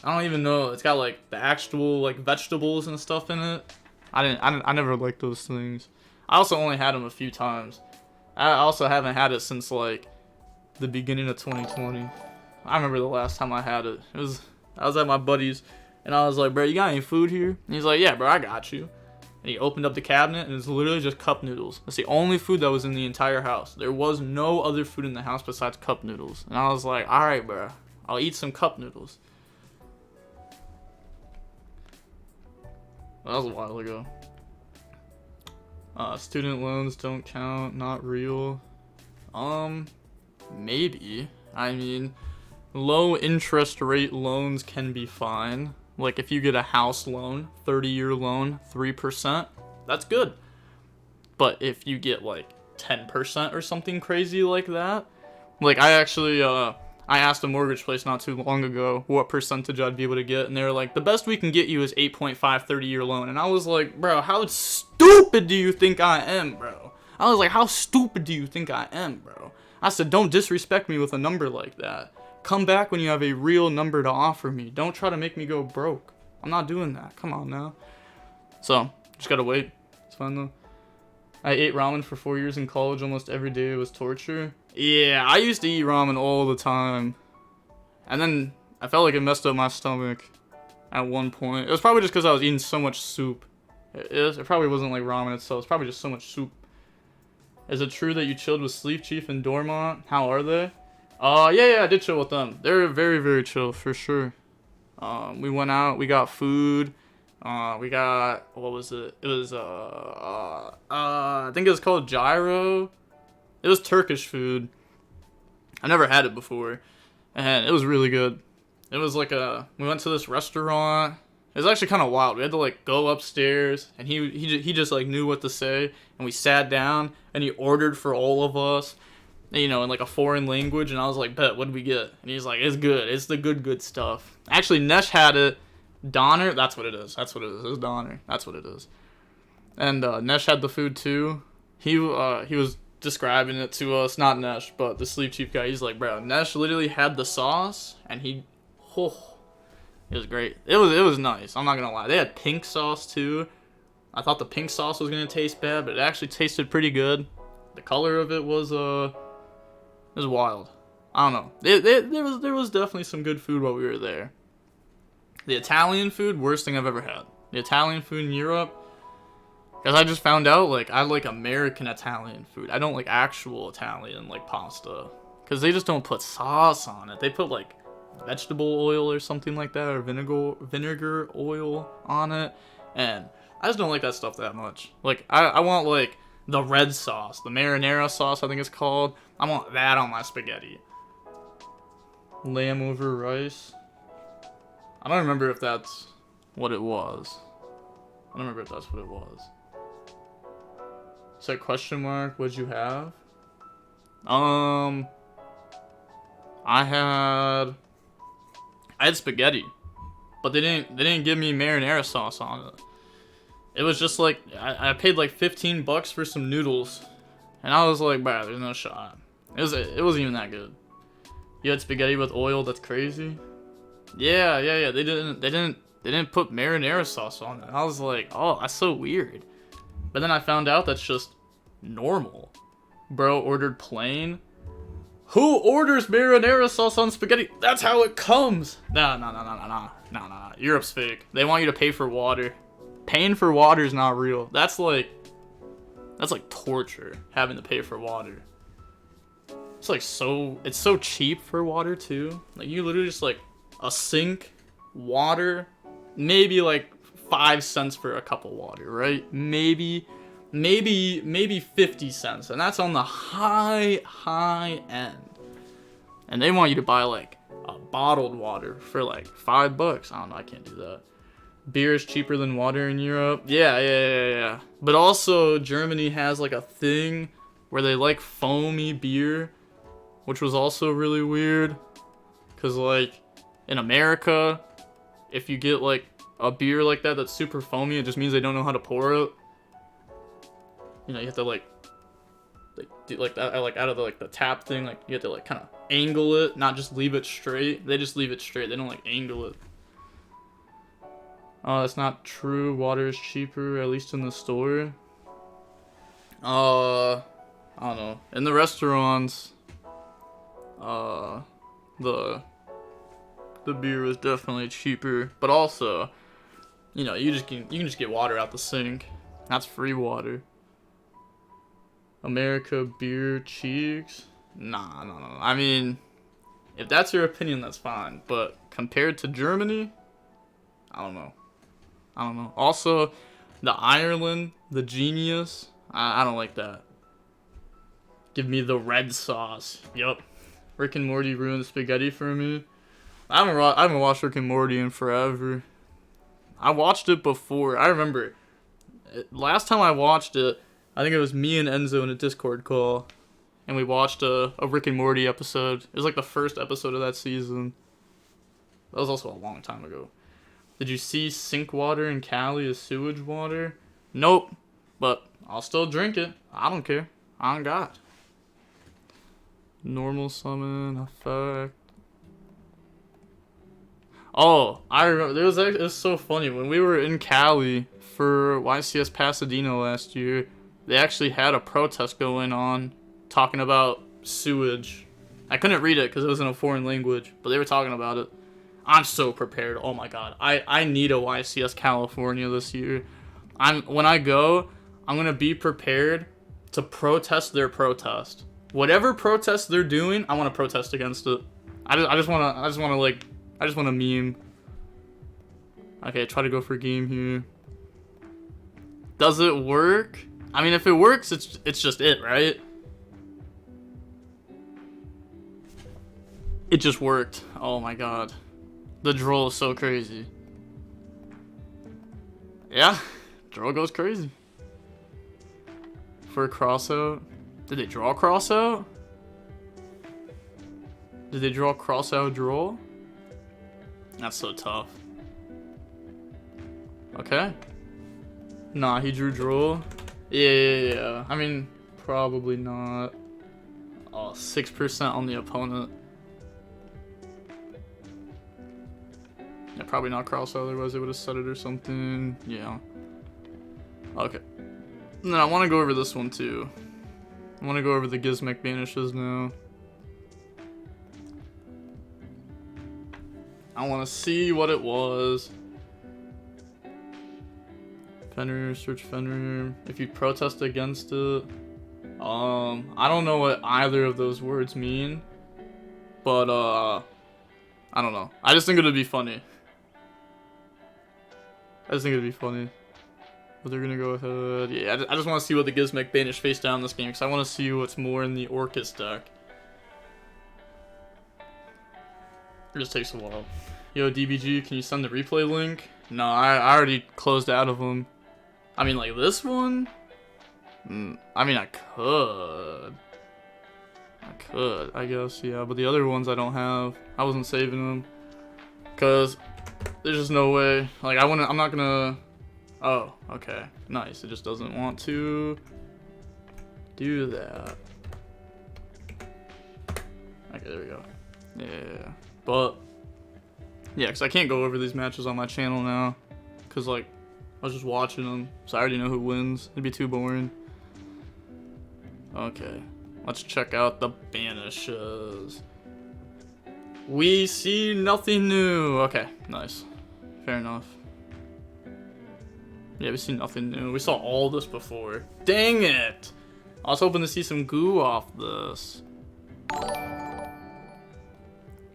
[SPEAKER 1] I don't even know. It's got like the actual like vegetables and stuff in it. I never liked those things. I also only had them a few times. I also haven't had it since like the beginning of 2020. I remember the last time I had it. I was at my buddy's and I was like, bro, you got any food here? And he's like, yeah, bro, I got you. And he opened up the cabinet, and it's literally just cup noodles. That's the only food that was in the entire house. There was no other food in the house besides cup noodles. And I was like, all right, bro. I'll eat some cup noodles. That was a while ago. Student loans don't count, not real. Maybe. I mean, low interest rate loans can be fine. Like if you get a house loan, 30-year loan, 3%, that's good. But if you get like 10% or something crazy like that, like I actually, I asked a mortgage place not too long ago what percentage I'd be able to get, and they were like, the best we can get you is 8.5 30-year loan. And I was like, bro, how stupid do you think I am, bro? I was like, how stupid do you think I am, bro? I said, don't disrespect me with a number like that. Come back when you have a real number to offer me. Don't try to make me go broke. I'm not doing that. Come on now. So, just gotta wait. It's fine though. I ate ramen for 4 years in college. Almost every day. It was torture. Yeah, I used to eat ramen all the time. And then I felt like it messed up my stomach at one point. It was probably just because I was eating so much soup. It probably wasn't like ramen itself. It's probably just so much soup. Is it true that you chilled with Sleep Chief and Dormont? How are they? Yeah, I did chill with them. They're very, very chill, for sure. We went out, we got food. We got, what was it? It was, I think it was called gyro. It was Turkish food. I never had it before. And it was really good. It was like we went to this restaurant. It was actually kind of wild. We had to like go upstairs, and he just like knew what to say, and we sat down, and he ordered for all of us, you know, in like a foreign language, and I was like, bet, what did we get? And he's like, it's good. It's the good stuff. Actually, N3sh had it. Donner, that's what it is. That's what it is. It's Donner. That's what it is. And N3sh had the food too. He was describing it to us, not N3sh, but the Sleep Chief guy. He's like, bro, N3sh literally had the sauce, and it was great. It was nice. I'm not gonna lie. They had pink sauce too. I thought the pink sauce was gonna taste bad, but it actually tasted pretty good. The color of it was wild. I don't know. There was definitely some good food while we were there. The Italian food, worst thing I've ever had. The Italian food in Europe, because I just found out like I like American Italian food. I don't like actual Italian like pasta, because they just don't put sauce on it. They put like vegetable oil or something like that, or vinegar oil on it, and I just don't like that stuff that much. Like I want like the red sauce, the marinara sauce, I think it's called. I want that on my spaghetti. Lamb over rice. I don't remember if that's what it was. I don't remember if that's what it was. So question mark, what'd you have? I had spaghetti, but they didn't give me marinara sauce on it. It was just like I paid like $15 for some noodles, and I was like, bruh, there's no shot. It wasn't even that good. You had spaghetti with oil? That's crazy. Yeah. They didn't put marinara sauce on it. I was like, oh, that's so weird. But then I found out that's just normal. Bro ordered plain. Who orders marinara sauce on spaghetti? That's how it comes. Nah. Europe's fake. They want you to pay for water. Paying for water is not real. That's like torture, having to pay for water. It's so cheap for water too. Like you literally just like a sink, water, maybe like 5 cents for a cup of water, right? Maybe 50 cents, and that's on the high end. And they want you to buy like a bottled water for like $5. I don't know, I can't do that. Beer is cheaper than water in Europe. Yeah. But also Germany has like a thing where they like foamy beer, which was also really weird. Cause like in America, if you get like a beer like that that's super foamy, it just means they don't know how to pour it. You know, you have to like do like that, like out of the, like the tap thing, like you have to like kind of angle it, not just leave it straight. They just leave it straight. They don't like angle it. Oh, that's not true. Water is cheaper, at least in the store. I don't know. In the restaurants, the beer is definitely cheaper, but also, you know, you can just get water out the sink. That's free water. America beer cheeks? Nah. I mean, If that's your opinion, that's fine. But compared to Germany, I don't know. I don't know. Also, the Ireland, the genius, I don't like that. Give me the red sauce. Yup. Rick and Morty ruined spaghetti for me. I haven't watched Rick and Morty in forever. I watched it before. I remember. Last time I watched it, I think it was me and Enzo in a Discord call. And we watched a Rick and Morty episode. It was like the first episode of that season. That was also a long time ago. Did you see sink water in Cali as sewage water? Nope. But I'll still drink it. I don't care. On God. Normal summon effect. Oh, I remember. It was so funny. When we were in Cali for YCS Pasadena last year, they actually had a protest going on talking about sewage. I couldn't read it because it was in a foreign language, but they were talking about it. I'm so prepared. Oh my God. I need a YCS California this year. When I go, I'm going to be prepared to protest their protest. Whatever protest they're doing, I want to protest against it. I just want to meme. Okay, try to go for game here. Does it work? I mean, if it works, it's just it, right? It just worked. Oh my God. The droll is so crazy. Yeah, droll goes crazy. For a crossout. Did they draw crossout? Did they draw crossout droll? That's so tough. Okay. Nah, he drew droll. Yeah. I mean, probably not. Oh, 6% on the opponent. Yeah, probably not crossout, otherwise they would have set it or something. Yeah. Okay. And then I want to go over this one too. I want to go over the Gizmek banishes now. I want to see what it was. Fenrir, search Fenrir. If you protest against it. I don't know what either of those words mean. But, I don't know. I just think it'd be funny. But they're gonna go ahead. Yeah, I just want to see what the Gizmek banish face down in this game, because I want to see what's more in the Orcus deck. It just takes a while. Yo, DBG, can you send the replay link? No, I already closed out of them. I mean, like this one? I mean, I could, I guess, yeah. But the other ones I don't have. I wasn't saving them. Because there's just no way. Like, I'm not gonna... Oh, okay. Nice. It just doesn't want to do that. Okay, there we go. Yeah. But, yeah, because I can't go over these matches on my channel now. Because, like, I was just watching them. So I already know who wins. It'd be too boring. Okay. Let's check out the banishes. We see nothing new. Okay, nice. Fair enough. Yeah, we see nothing new. We saw all this before. Dang it! I was hoping to see some goo off this.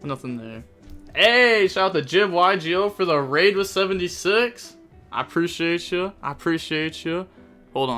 [SPEAKER 1] Nothing there. Hey, shout out to Jib YuGiOh for the raid with 76. I appreciate you. Hold on.